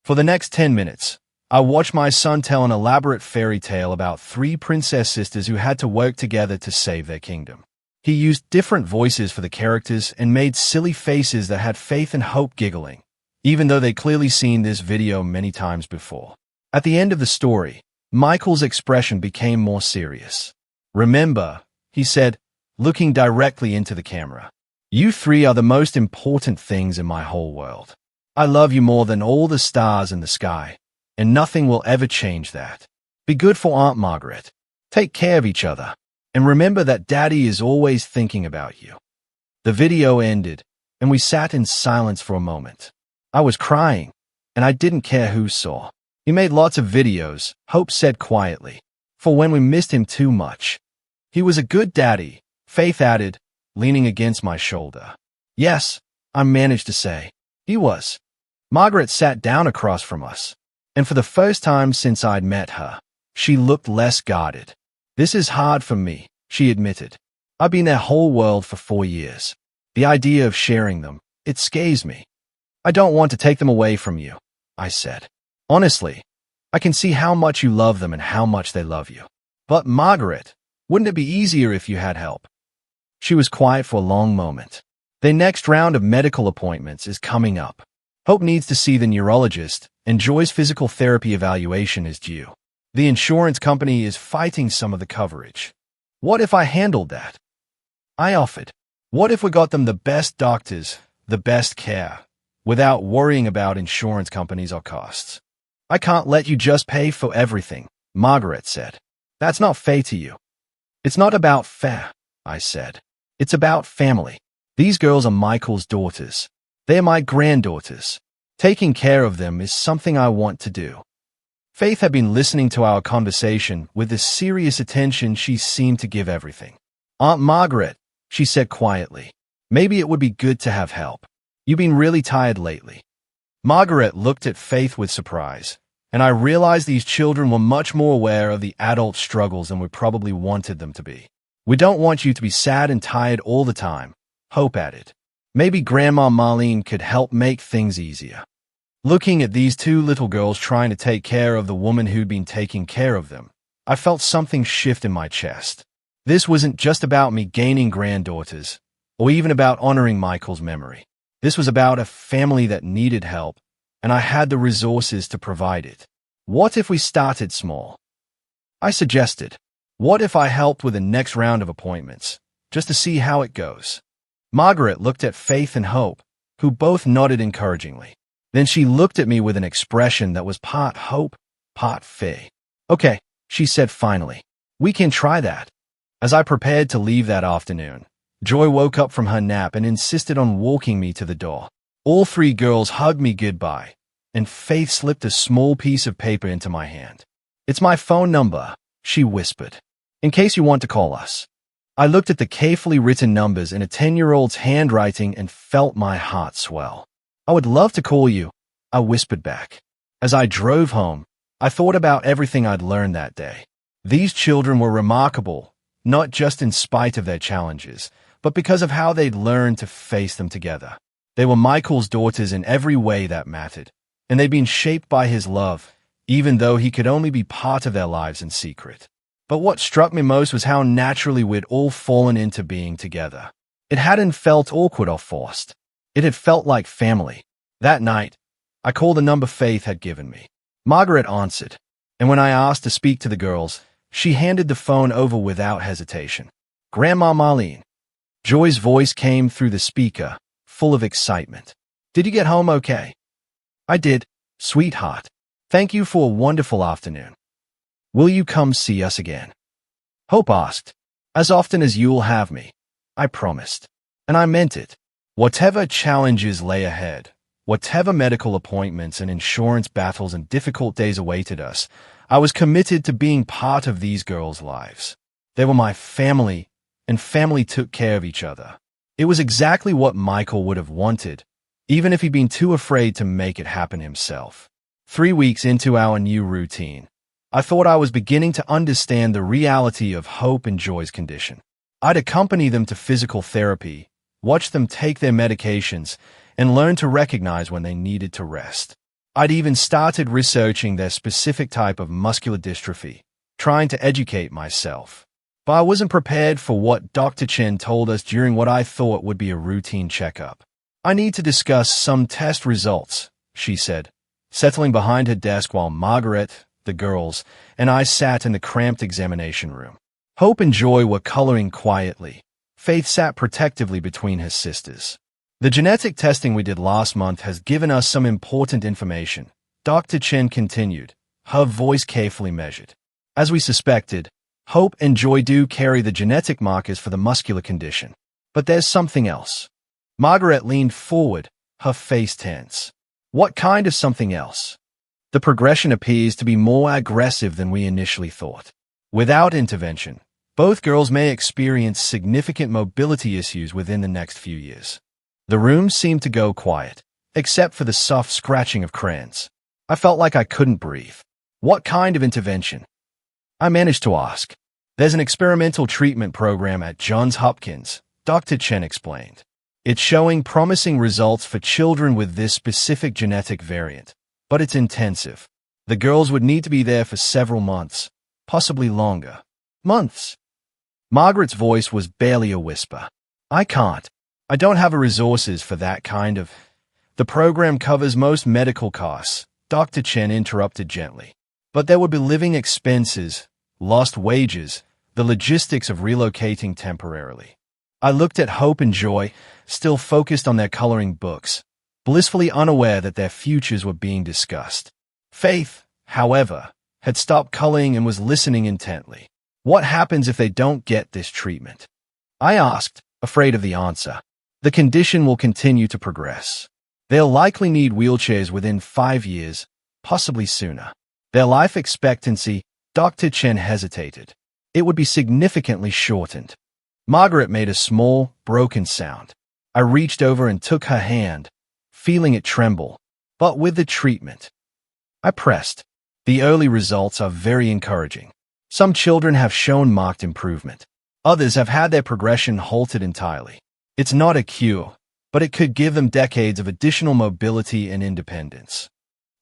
S1: For the next 10 minutes, I watched my son tell an elaborate fairy tale about 3 princess sisters who had to work together to save their kingdom. He used different voices for the characters and made silly faces that had Faith and Hope giggling, even though they'd clearly seen this video many times before. At the end of the story, Michael's expression became more serious. "Remember," he said, looking directly into the camera, "you 3 are the most important things in my whole world. I love you more than all the stars in the sky, and nothing will ever change that. Be good for Aunt Margaret. Take care of each other. And remember that Daddy is always thinking about you." The video ended, and we sat in silence for a moment. I was crying, and I didn't care who saw. "He made lots of videos," Hope said quietly, "for when we missed him too much. He was a good daddy," Faith added, leaning against my shoulder. "Yes," I managed to say. "He was." Margaret sat down across from us, and for the first time since I'd met her, she looked less guarded. "This is hard for me," she admitted. "I've been their whole world for 4 years. The idea of sharing them, it scares me." "I don't want to take them away from you," I said. "Honestly, I can see how much you love them and how much they love you. But Margaret, wouldn't it be easier if you had help?" She was quiet for a long moment. "The next round of medical appointments is coming up. Hope needs to see the neurologist, and Joy's physical therapy evaluation is due. The insurance company is fighting some of the coverage. What if I handled that?" I offered. "What if we got them the best doctors, the best care, without worrying about insurance companies or costs?" "I can't let you just pay for everything," Margaret said. "That's not fair to you." "It's not about fair," I said. "It's about family. These girls are Michael's daughters. They're my granddaughters. Taking care of them is something I want to do." Faith had been listening to our conversation with the serious attention she seemed to give everything. "Aunt Margaret," she said quietly, "maybe it would be good to have help. You've been really tired lately." Margaret looked at Faith with surprise, and I realized these children were much more aware of the adult struggles than we probably wanted them to be. "We don't want you to be sad and tired all the time," Hope added. "Maybe Grandma Marlene could help make things easier." Looking at these 2 little girls trying to take care of the woman who'd been taking care of them, I felt something shift in my chest. This wasn't just about me gaining granddaughters, or even about honoring Michael's memory. This was about a family that needed help, and I had the resources to provide it. What if we started small? I suggested. What if I helped with the next round of appointments, just to see how it goes? Margaret looked at Faith and Hope, who both nodded encouragingly. Then she looked at me with an expression that was part hope, part fear. "Okay," she said finally. "We can try that." As I prepared to leave that afternoon, Joy woke up from her nap and insisted on walking me to the door. All 3 girls hugged me goodbye, and Faith slipped a small piece of paper into my hand. "It's my phone number," she whispered, "in case you want to call us." I looked at the carefully written numbers in a 10-year-old's handwriting and felt my heart swell. "I would love to call you," I whispered back. As I drove home, I thought about everything I'd learned that day. These children were remarkable, not just in spite of their challenges, but because of how they'd learned to face them together. They were Michael's daughters in every way that mattered, and they'd been shaped by his love, even though he could only be part of their lives in secret. But what struck me most was how naturally we'd all fallen into being together. It hadn't felt awkward or forced. It had felt like family. That night, I called the number Faith had given me. Margaret answered, and when I asked to speak to the girls, she handed the phone over without hesitation. "Grandma Marlene." Joy's voice came through the speaker, full of excitement. "Did you get home okay?" "I did, sweetheart. Thank you for a wonderful afternoon. Will you come see us again?" Hope asked. "As often as you'll have me," I promised. And I meant it. Whatever challenges lay ahead, whatever medical appointments and insurance battles and difficult days awaited us, I was committed to being part of these girls' lives. They were my family, and family took care of each other. It was exactly what Michael would have wanted, even if he'd been too afraid to make it happen himself. 3 weeks into our new routine, I thought I was beginning to understand the reality of Hope and Joy's condition. I'd accompany them to physical therapy, watch them take their medications, and learn to recognize when they needed to rest. I'd even started researching their specific type of muscular dystrophy, trying to educate myself. But I wasn't prepared for what Dr. Chen told us during what I thought would be a routine checkup. "I need to discuss some test results," she said, settling behind her desk while Margaret, the girls, and I sat in the cramped examination room. Hope and Joy were coloring quietly. Faith sat protectively between her sisters. "The genetic testing we did last month has given us some important information," Dr. Chen continued, her voice carefully measured. "As we suspected, Hope and Joy do carry the genetic markers for the muscular condition. But there's something else." Margaret leaned forward, her face tense. "What kind of something else?" "The progression appears to be more aggressive than we initially thought. Without intervention, both girls may experience significant mobility issues within the next few years." The room seemed to go quiet, except for the soft scratching of crayons. I felt like I couldn't breathe. "What kind of intervention?" I managed to ask. "There's an experimental treatment program at Johns Hopkins," Dr. Chen explained. "It's showing promising results for children with this specific genetic variant, but it's intensive. The girls would need to be there for several months, possibly longer." "Months?" Margaret's voice was barely a whisper. "I can't. I don't have the resources for that kind of—" "The program covers most medical costs," Dr. Chen interrupted gently. "But there would be living expenses, lost wages, the logistics of relocating temporarily." I looked at Hope and Joy, still focused on their coloring books, blissfully unaware that their futures were being discussed. Faith, however, had stopped coloring and was listening intently. "What happens if they don't get this treatment?" I asked, afraid of the answer. "The condition will continue to progress. They'll likely need wheelchairs within 5 years, possibly sooner. Their life expectancy," Dr. Chen hesitated. "It would be significantly shortened." Margaret made a small, broken sound. I reached over and took her hand, feeling it tremble. "But with the treatment," I pressed, "the early results are very encouraging. Some children have shown marked improvement. Others have had their progression halted entirely. It's not a cure, but it could give them decades of additional mobility and independence."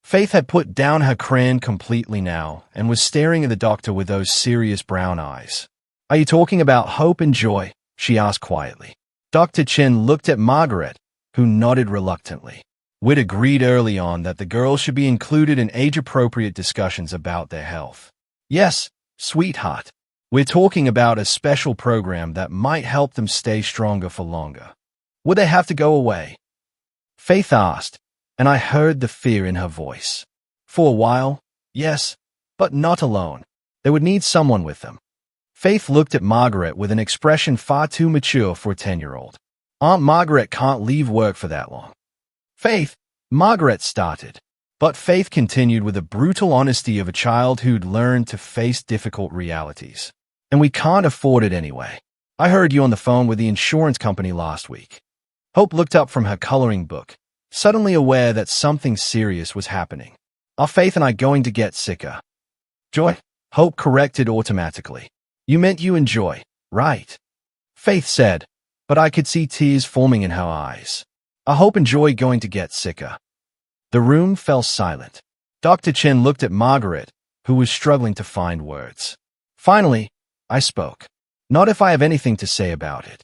S1: Faith had put down her crayon completely now and was staring at the doctor with those serious brown eyes. "Are you talking about Hope and Joy?" she asked quietly. Dr. Chen looked at Margaret, who nodded reluctantly. "We'd agreed early on that the girls should be included in age-appropriate discussions about their health." "Yes, sweetheart. We're talking about a special program that might help them stay stronger for longer." "Would they have to go away?" Faith asked, and I heard the fear in her voice. "For a while, yes, but not alone. They would need someone with them." Faith looked at Margaret with an expression far too mature for a 10-year-old. "Aunt Margaret can't leave work for that long." "Faith," Margaret started. But Faith continued with the brutal honesty of a child who'd learned to face difficult realities. "And we can't afford it anyway. I heard you on the phone with the insurance company last week." Hope looked up from her coloring book, suddenly aware that something serious was happening. "Are Faith and I going to get sicker?" "Joy," Hope corrected automatically. "You meant you and Joy, right?" Faith said, but I could see tears forming in her eyes. "Are Hope and Joy going to get sicker?" The room fell silent. Dr. Chen looked at Margaret, who was struggling to find words. Finally, I spoke. "Not if I have anything to say about it."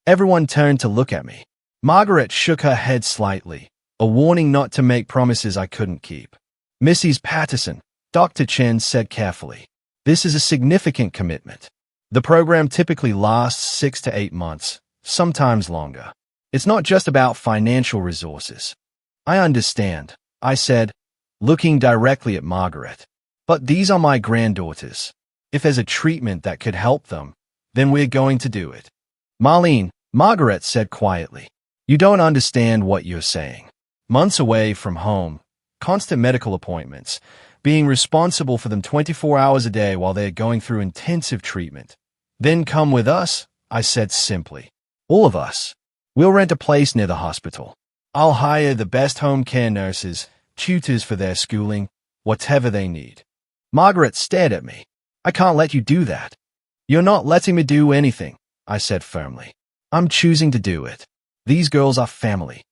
S1: Everyone turned to look at me. Margaret shook her head slightly, a warning not to make promises I couldn't keep. "Mrs. Patterson," Dr. Chen said carefully, "this is a significant commitment. The program typically lasts 6 to 8 months, sometimes longer. It's not just about financial resources." "I understand," I said, looking directly at Margaret. "But these are my granddaughters. If there's a treatment that could help them, then we're going to do it." "Marlene," Margaret said quietly, "you don't understand what you're saying. Months away from home, constant medical appointments, being responsible for them 24 hours a day while they're going through intensive treatment. Then come with us," I said simply. "All of us. We'll rent a place near the hospital. I'll hire the best home care nurses, tutors for their schooling, whatever they need." Margaret stared at me. I can't let you do that. You're not letting me do anything, I said firmly. I'm choosing to do it. These girls are family.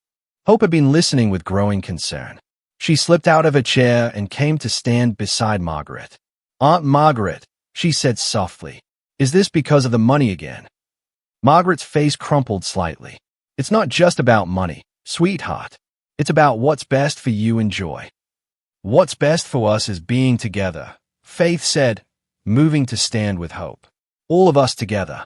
S1: Hope had been listening with growing concern. She slipped out of her chair and came to stand beside Margaret. Aunt Margaret, she said softly, is this because of the money again? Margaret's face crumpled slightly. It's not just about money, sweetheart. It's about what's best for you and Joy. What's best for us is being together, Faith said, moving to stand with Hope. All of us together.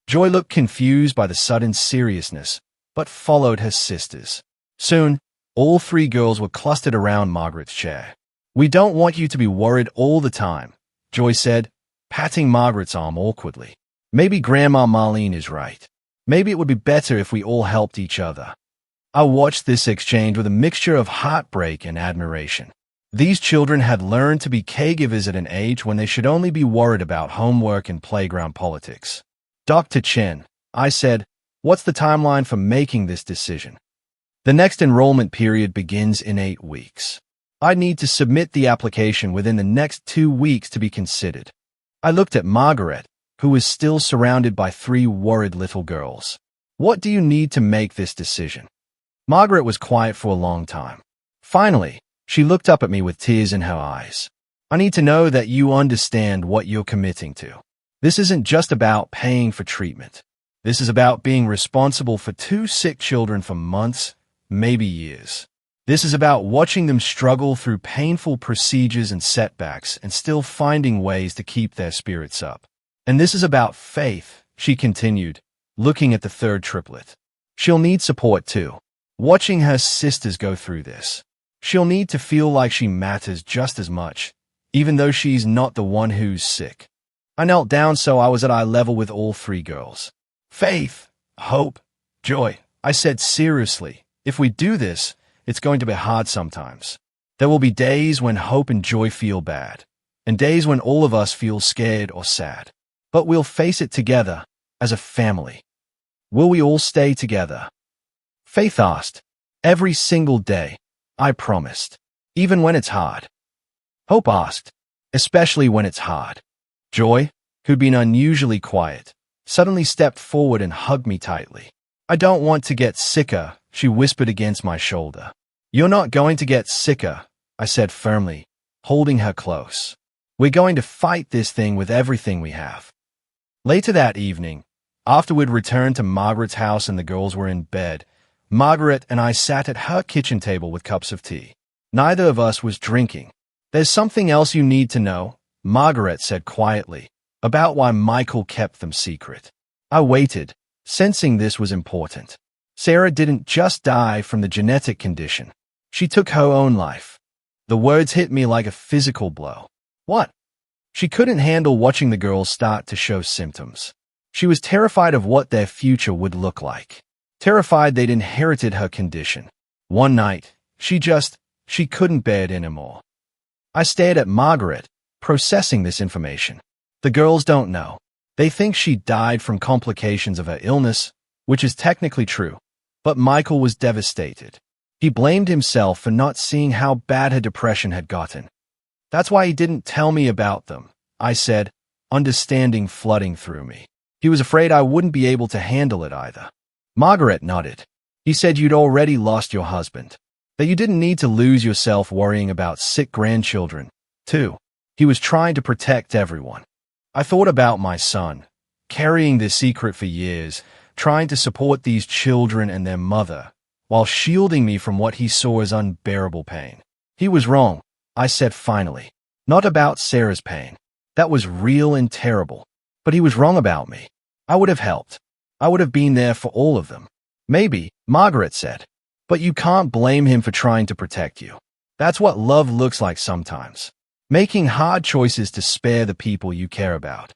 S1: Joy looked confused by the sudden seriousness, but followed her sisters. Soon, all three girls were clustered around Margaret's chair. We don't want you to be worried all the time, Joy said, patting Margaret's arm awkwardly. Maybe Grandma Marlene is right. Maybe it would be better if we all helped each other. I watched this exchange with a mixture of heartbreak and admiration. These children had learned to be caregivers at an age when they should only be worried about homework and playground politics. Dr. Chen, I said, what's the timeline for making this decision? The next enrollment period begins in 8 weeks. I need to submit the application within the next 2 weeks to be considered. I looked at Margaret, who was still surrounded by 3 worried little girls. What do you need to make this decision? Margaret was quiet for a long time. Finally, she looked up at me with tears in her eyes. I need to know that you understand what you're committing to. This isn't just about paying for treatment. This is about being responsible for 2 sick children for months, maybe years. This is about watching them struggle through painful procedures and setbacks and still finding ways to keep their spirits up. And this is about Faith, she continued, looking at the 3rd triplet. She'll need support too. Watching her sisters go through this. She'll need to feel like she matters just as much, even though she's not the one who's sick. I knelt down so I was at eye level with all 3 girls. Faith, Hope, Joy, I said seriously, if we do this, it's going to be hard sometimes. There will be days when Hope and Joy feel bad, and days when all of us feel scared or sad. But we'll face it together, as a family. Will we all stay together? Faith asked. Every single day, I promised. Even when it's hard. Hope asked. Especially when it's hard. Joy, who'd been unusually quiet, suddenly stepped forward and hugged me tightly. I don't want to get sicker, she whispered against my shoulder. You're not going to get sicker, I said firmly, holding her close. We're going to fight this thing with everything we have. Later that evening, after we'd returned to Margaret's house and the girls were in bed, Margaret and I sat at her kitchen table with cups of tea. Neither of us was drinking. There's something else you need to know, Margaret said quietly, about why Michael kept them secret. I waited, sensing this was important. Sarah didn't just die from the genetic condition. She took her own life. The words hit me like a physical blow. What? She couldn't handle watching the girls start to show symptoms. She was terrified of what their future would look like. Terrified they'd inherited her condition. One night, she couldn't bear it anymore. I stared at Margaret, processing this information. The girls don't know. They think she died from complications of her illness, which is technically true, but Michael was devastated. He blamed himself for not seeing how bad her depression had gotten. That's why he didn't tell me about them, I said, understanding flooding through me. He was afraid I wouldn't be able to handle it either. Margaret nodded. He said you'd already lost your husband, that you didn't need to lose yourself worrying about sick grandchildren, too. He was trying to protect everyone. I thought about my son, carrying this secret for years, trying to support these children and their mother, while shielding me from what he saw as unbearable pain. He was wrong, I said finally. Not about Sarah's pain. That was real and terrible. But he was wrong about me. I would have helped. I would have been there for all of them. Maybe, Margaret said. But you can't blame him for trying to protect you. That's what love looks like sometimes. Making hard choices to spare the people you care about.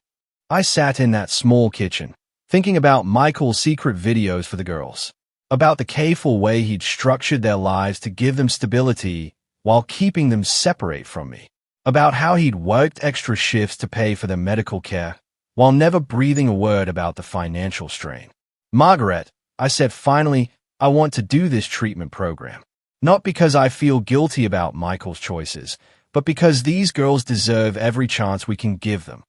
S1: I sat in that small kitchen, thinking about Michael's secret videos for the girls. About the careful way he'd structured their lives to give them stability while keeping them separate from me. About how he'd worked extra shifts to pay for their medical care, while never breathing a word about the financial strain. Margaret, I said finally, I want to do this treatment program. Not because I feel guilty about Michael's choices, but because these girls deserve every chance we can give them.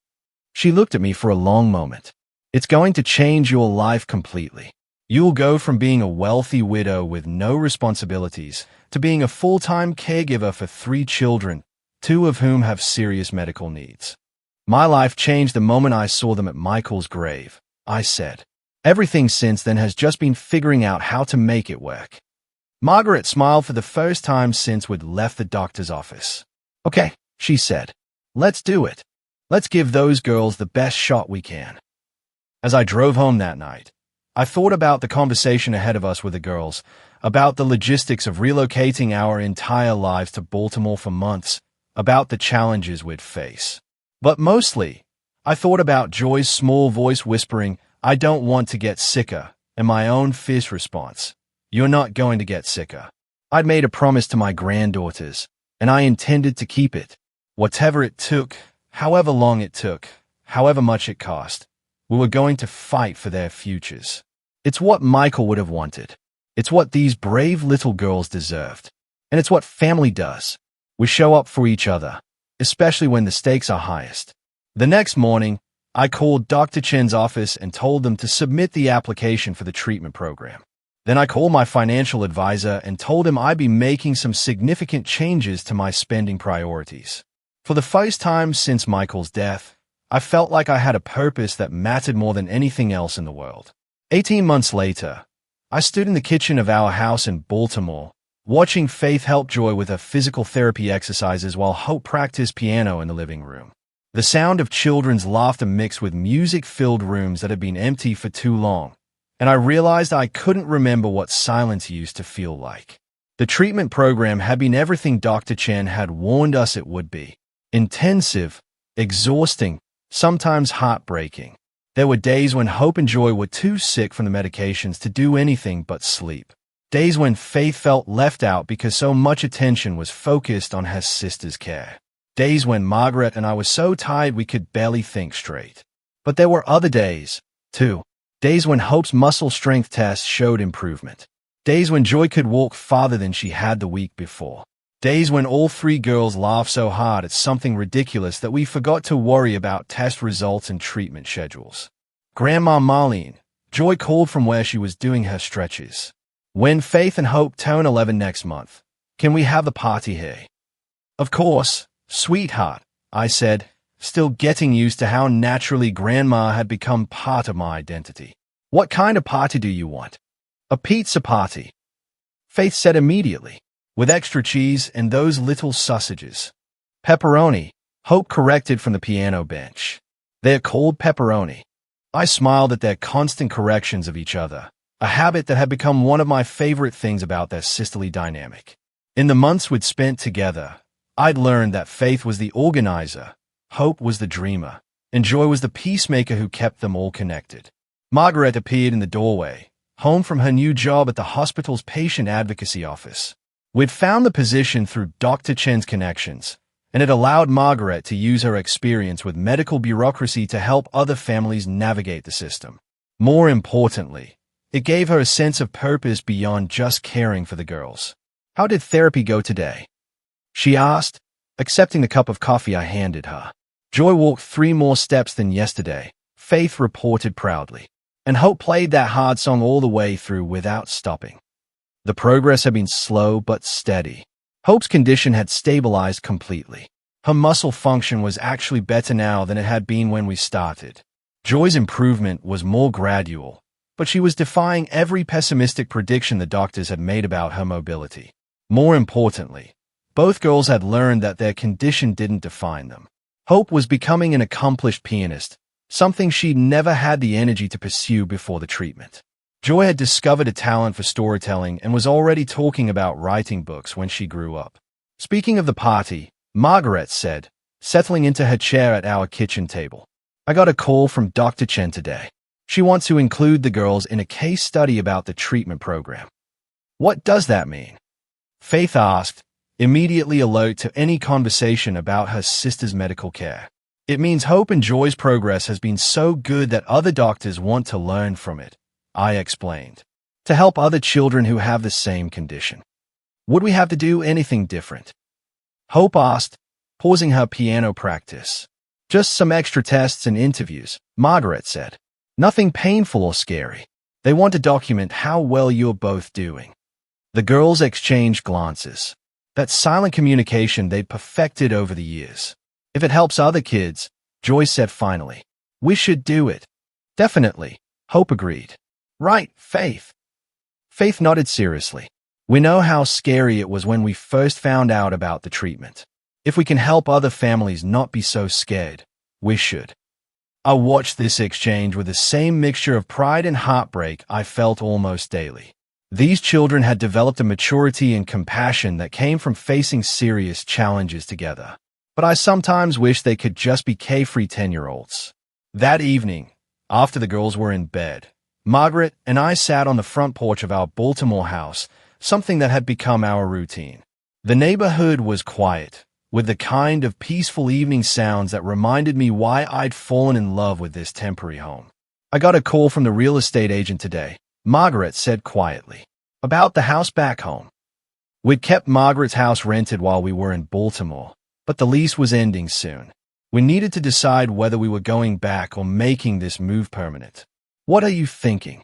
S1: She looked at me for a long moment. It's going to change your life completely. You'll go from being a wealthy widow with no responsibilities to being a full-time caregiver for 3 children, 2 of whom have serious medical needs. My life changed the moment I saw them at Michael's grave, I said. Everything since then has just been figuring out how to make it work. Margaret smiled for the first time since we'd left the doctor's office. Okay, she said. Let's do it. Let's give those girls the best shot we can. As I drove home that night, I thought about the conversation ahead of us with the girls, about the logistics of relocating our entire lives to Baltimore for months, about the challenges we'd face. But mostly, I thought about Joy's small voice whispering, "I don't want to get sicker," and my own fierce response, "You're not going to get sicker." I'd made a promise to my granddaughters, and I intended to keep it. Whatever it took, however long it took, however much it cost, we were going to fight for their futures. It's what Michael would have wanted. It's what these brave little girls deserved. And it's what family does. We show up for each other, especially when the stakes are highest. The next morning, I called Dr. Chen's office and told them to submit the application for the treatment program. Then I called my financial advisor and told him I'd be making some significant changes to my spending priorities. For the first time since Michael's death, I felt like I had a purpose that mattered more than anything else in the world. 18 months later, I stood in the kitchen of our house in Baltimore, watching Faith help Joy with her physical therapy exercises while Hope practiced piano in the living room. The sound of children's laughter mixed with music-filled rooms that had been empty for too long, and I realized I couldn't remember what silence used to feel like. The treatment program had been everything Dr. Chen had warned us it would be. Intensive, exhausting, sometimes heartbreaking. There were days when Hope and Joy were too sick from the medications to do anything but sleep. Days when Faith felt left out because so much attention was focused on her sister's care. Days when Margaret and I were so tired we could barely think straight. But there were other days, too. Days when Hope's muscle strength tests showed improvement. Days when Joy could walk farther than she had the week before. Days when all 3 girls laughed so hard at something ridiculous that we forgot to worry about test results and treatment schedules. Grandma Marlene, Joy called from where she was doing her stretches. "When Faith and Hope turn 11 next month, can we have the party here?" "Of course, sweetheart," I said, still getting used to how naturally Grandma had become part of my identity. "What kind of party do you want?" "A pizza party," Faith said immediately, "with extra cheese and those little sausages." "Pepperoni," Hope corrected from the piano bench. "They're called pepperoni." I smiled at their constant corrections of each other, a habit that had become one of my favorite things about their sisterly dynamic. In the months we'd spent together, I'd learned that Faith was the organizer, Hope was the dreamer, and Joy was the peacemaker who kept them all connected. Margaret appeared in the doorway, home from her new job at the hospital's patient advocacy office. We'd found the position through Dr. Chen's connections, and it allowed Margaret to use her experience with medical bureaucracy to help other families navigate the system. More importantly, it gave her a sense of purpose beyond just caring for the girls. "How did therapy go today?" she asked, accepting the cup of coffee I handed her. "Joy walked 3 more steps than yesterday," Faith reported proudly, and Hope played that hard song all the way through without stopping. The progress had been slow but steady. Hope's condition had stabilized completely. Her muscle function was actually better now than it had been when we started. Joy's improvement was more gradual, but she was defying every pessimistic prediction the doctors had made about her mobility. More importantly, both girls had learned that their condition didn't define them. Hope was becoming an accomplished pianist, something she'd never had the energy to pursue before the treatment. Joy had discovered a talent for storytelling and was already talking about writing books when she grew up. Speaking of the party, Margaret said, settling into her chair at our kitchen table, "I got a call from Dr. Chen today. She wants to include the girls in a case study about the treatment program." "What does that mean?" Faith asked, immediately alert to any conversation about her sister's medical care. "It means Hope and Joy's progress has been so good that other doctors want to learn from it," I explained, "to help other children who have the same condition." "Would we have to do anything different?" Hope asked, pausing her piano practice. Just some extra tests and interviews, Margaret said. Nothing painful or scary. They want to document how well you're both doing. The girls exchanged glances. That silent communication they'd perfected over the years. If it helps other kids, Joy said finally. We should do it. Definitely, Hope agreed. Right, Faith. Faith nodded seriously. We know how scary it was when we first found out about the treatment. If we can help other families not be so scared, we should. I watched this exchange with the same mixture of pride and heartbreak I felt almost daily. These children had developed a maturity and compassion that came from facing serious challenges together. But I sometimes wish they could just be carefree 10-year-olds. That evening, after the girls were in bed, Margaret and I sat on the front porch of our Baltimore house, something that had become our routine. The neighborhood was quiet, with the kind of peaceful evening sounds that reminded me why I'd fallen in love with this temporary home. I got a call from the real estate agent today, Margaret said quietly, about the house back home. We'd kept Margaret's house rented while we were in Baltimore, but the lease was ending soon. We needed to decide whether we were going back or making this move permanent. What are you thinking?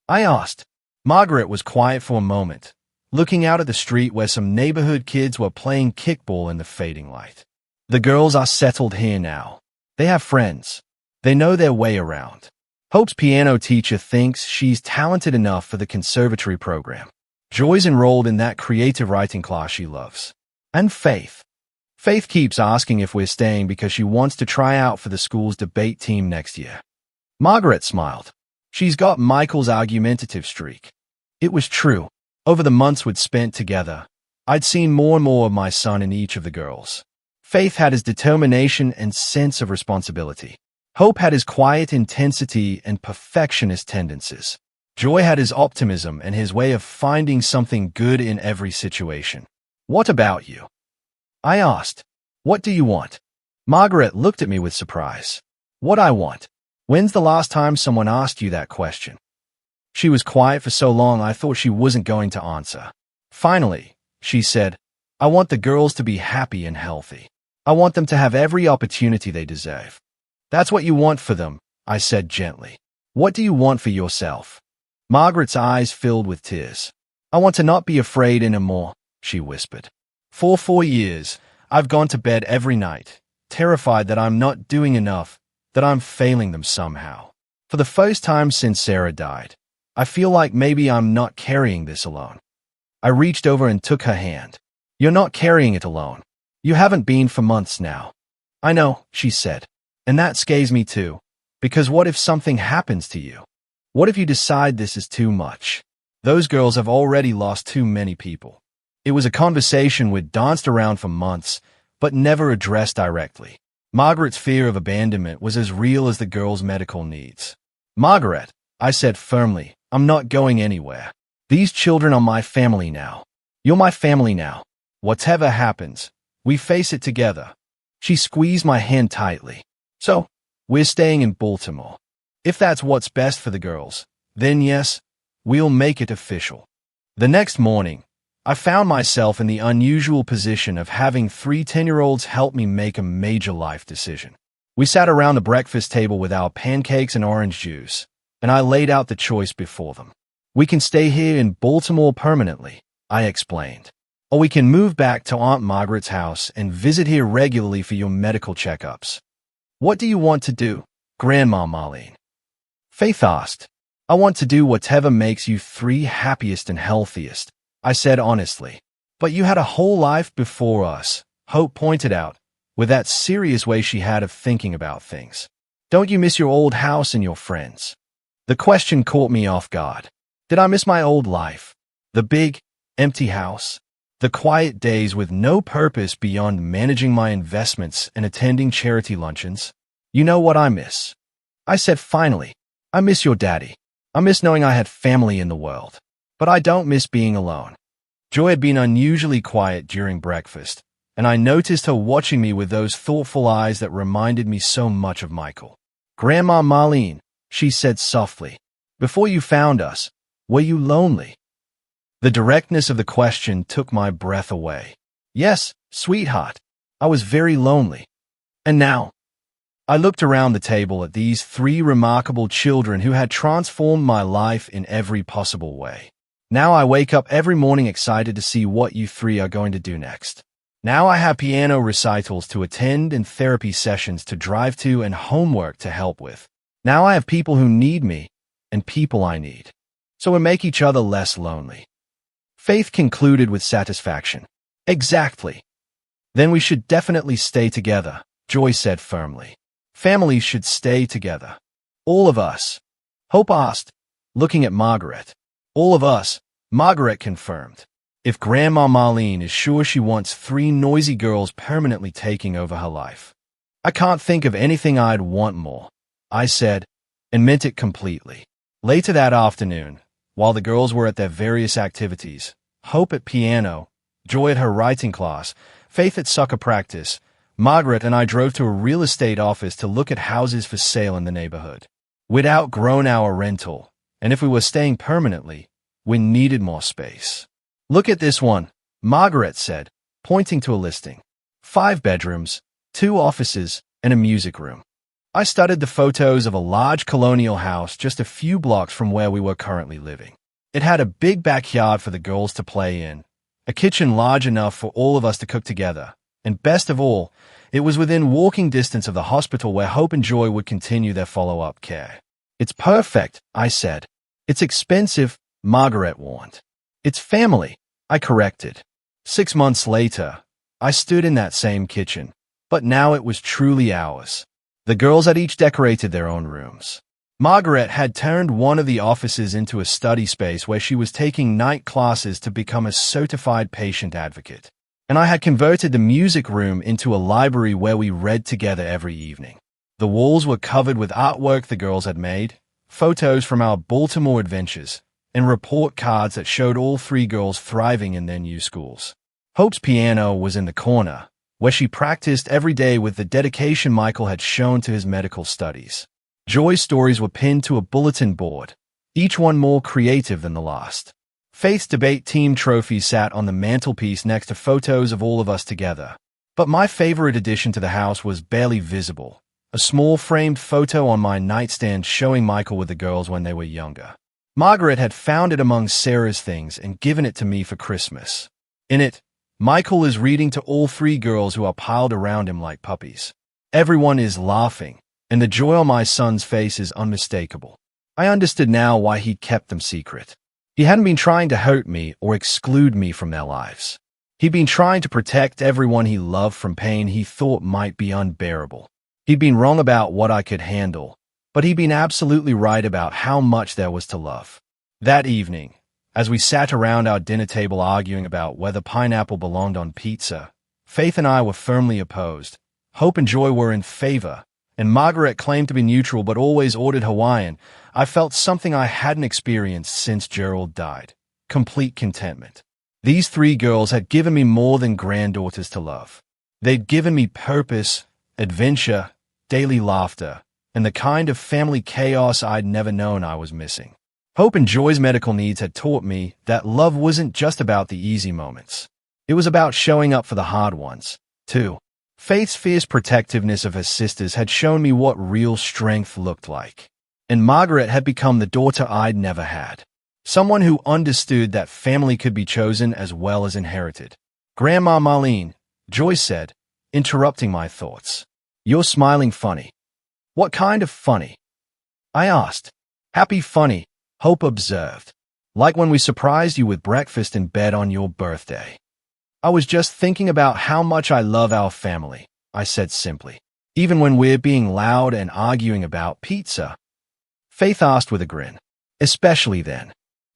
S1: I asked. Margaret was quiet for a moment, looking out at the street where some neighborhood kids were playing kickball in the fading light. The girls are settled here now. They have friends. They know their way around. Hope's piano teacher thinks she's talented enough for the conservatory program. Joy's enrolled in that creative writing class she loves. And Faith. Faith keeps asking if we're staying because she wants to try out for the school's debate team next year. Margaret smiled. She's got Michael's argumentative streak. It was true. Over the months we'd spent together, I'd seen more and more of my son in each of the girls. Faith had his determination and sense of responsibility. Hope had his quiet intensity and perfectionist tendencies. Joy had his optimism and his way of finding something good in every situation. What about you? I asked. What do you want? Margaret looked at me with surprise. What I want? When's the last time someone asked you that question? She was quiet for so long I thought she wasn't going to answer. Finally, she said, I want the girls to be happy and healthy. I want them to have every opportunity they deserve. That's what you want for them, I said gently. What do you want for yourself? Margaret's eyes filled with tears. I want to not be afraid anymore, she whispered. For 4 years, I've gone to bed every night, terrified that I'm not doing enough, that I'm failing them somehow. For the first time since Sarah died, I feel like maybe I'm not carrying this alone. I reached over and took her hand. You're not carrying it alone. You haven't been for months now. I know, she said. And that scares me too. Because what if something happens to you? What if you decide this is too much? Those girls have already lost too many people. It was a conversation we'd danced around for months, but never addressed directly. Margaret's fear of abandonment was as real as the girls' medical needs. Margaret, I said firmly, I'm not going anywhere. These children are my family now. You're my family now. Whatever happens, we face it together. She squeezed my hand tightly. So, we're staying in Baltimore. If that's what's best for the girls, then yes, we'll make it official. The next morning, I found myself in the unusual position of having 3 10-year-olds help me make a major life decision. We sat around the breakfast table with our pancakes and orange juice, and I laid out the choice before them. We can stay here in Baltimore permanently, I explained. Or we can move back to Aunt Margaret's house and visit here regularly for your medical checkups. What do you want to do, Grandma Marlene? Faith asked. I want to do whatever makes you 3 happiest and healthiest, I said honestly. But you had a whole life before us, Hope pointed out, with that serious way she had of thinking about things. Don't you miss your old house and your friends? The question caught me off guard. Did I miss my old life? The big, empty house? The quiet days with no purpose beyond managing my investments and attending charity luncheons? You know what I miss? I said finally. I miss your daddy. I miss knowing I had family in the world. But I don't miss being alone. Joy had been unusually quiet during breakfast, and I noticed her watching me with those thoughtful eyes that reminded me so much of Michael. Grandma Marlene, she said softly, before you found us, were you lonely? The directness of the question took my breath away. Yes, sweetheart. I was very lonely. And now, I looked around the table at these three remarkable children who had transformed my life in every possible way. Now I wake up every morning excited to see what you three are going to do next. Now I have piano recitals to attend and therapy sessions to drive to and homework to help with. Now I have people who need me and people I need. So we make each other less lonely. Faith concluded with satisfaction. Exactly. Then we should definitely stay together, Joy said firmly. Families should stay together. All of us. Hope asked, looking at Margaret. All of us, Margaret confirmed. If Grandma Marlene is sure she wants three noisy girls permanently taking over her life. I can't think of anything I'd want more, I said, and meant it completely. Later that afternoon, while the girls were at their various activities, Hope at piano, Joy at her writing class, Faith at soccer practice, Margaret and I drove to a real estate office to look at houses for sale in the neighborhood. We'd outgrown our rental, and if we were staying permanently, we needed more space. Look at this one, Margaret said, pointing to a listing. 5 bedrooms, 2 offices, and a music room. I studied the photos of a large colonial house just a few blocks from where we were currently living. It had a big backyard for the girls to play in, a kitchen large enough for all of us to cook together, and best of all, it was within walking distance of the hospital where Hope and Joy would continue their follow-up care. It's perfect, I said. It's expensive, Margaret warned. It's family, I corrected. 6 months later, I stood in that same kitchen, but now it was truly ours. The girls had each decorated their own rooms. Margaret had turned one of the offices into a study space where she was taking night classes to become a certified patient advocate. And I had converted the music room into a library where we read together every evening. The walls were covered with artwork the girls had made, photos from our Baltimore adventures, and report cards that showed all 3 girls thriving in their new schools. Hope's piano was in the corner, where she practiced every day with the dedication Michael had shown to his medical studies. Joy's stories were pinned to a bulletin board, each one more creative than the last. Faith's debate team trophy sat on the mantelpiece next to photos of all of us together. But my favorite addition to the house was barely visible, a small framed photo on my nightstand showing Michael with the girls when they were younger. Margaret had found it among Sarah's things and given it to me for Christmas. In it, Michael is reading to all 3 girls who are piled around him like puppies. Everyone is laughing, and the joy on my son's face is unmistakable. I understood now why he'd kept them secret. He hadn't been trying to hurt me or exclude me from their lives. He'd been trying to protect everyone he loved from pain he thought might be unbearable. He'd been wrong about what I could handle, but he'd been absolutely right about how much there was to love. That evening, as we sat around our dinner table arguing about whether pineapple belonged on pizza, Faith and I were firmly opposed. Hope and Joy were in favor, and Margaret claimed to be neutral but always ordered Hawaiian. I felt something I hadn't experienced since Gerald died. Complete contentment. These 3 girls had given me more than granddaughters to love. They'd given me purpose, adventure, daily laughter, and the kind of family chaos I'd never known I was missing. Hope and Joy's medical needs had taught me that love wasn't just about the easy moments. It was about showing up for the hard ones, too. Faith's fierce protectiveness of her sisters had shown me what real strength looked like. And Margaret had become the daughter I'd never had. Someone who understood that family could be chosen as well as inherited. Grandma Marlene, Joy said, interrupting my thoughts. You're smiling funny. What kind of funny? I asked. Happy funny, Hope observed. Like when we surprised you with breakfast in bed on your birthday. I was just thinking about how much I love our family, I said simply. Even when we're being loud and arguing about pizza. Faith asked with a grin. Especially then.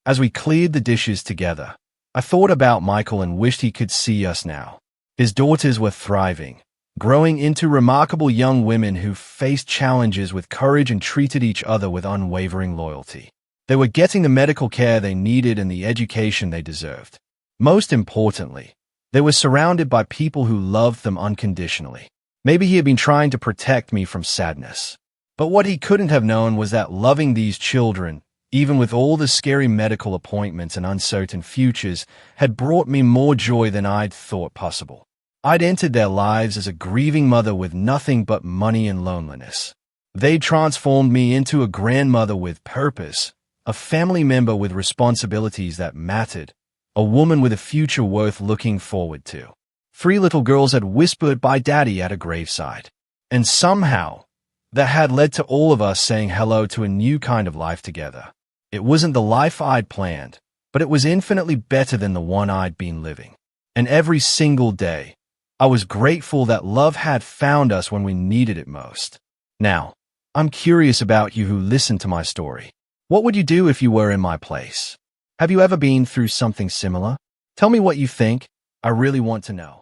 S1: As we cleared the dishes together, I thought about Michael and wished he could see us now. His daughters were thriving, growing into remarkable young women who faced challenges with courage and treated each other with unwavering loyalty. They were getting the medical care they needed and the education they deserved. Most importantly, they were surrounded by people who loved them unconditionally. Maybe he had been trying to protect me from sadness. But what he couldn't have known was that loving these children, even with all the scary medical appointments and uncertain futures, had brought me more joy than I'd thought possible. I'd entered their lives as a grieving mother with nothing but money and loneliness. They transformed me into a grandmother with purpose, a family member with responsibilities that mattered, a woman with a future worth looking forward to. 3 little girls had whispered by Daddy at a graveside. And somehow, that had led to all of us saying hello to a new kind of life together. It wasn't the life I'd planned, but it was infinitely better than the one I'd been living. And every single day, I was grateful that love had found us when we needed it most. Now, I'm curious about you who listened to my story. What would you do if you were in my place? Have you ever been through something similar? Tell me what you think. I really want to know.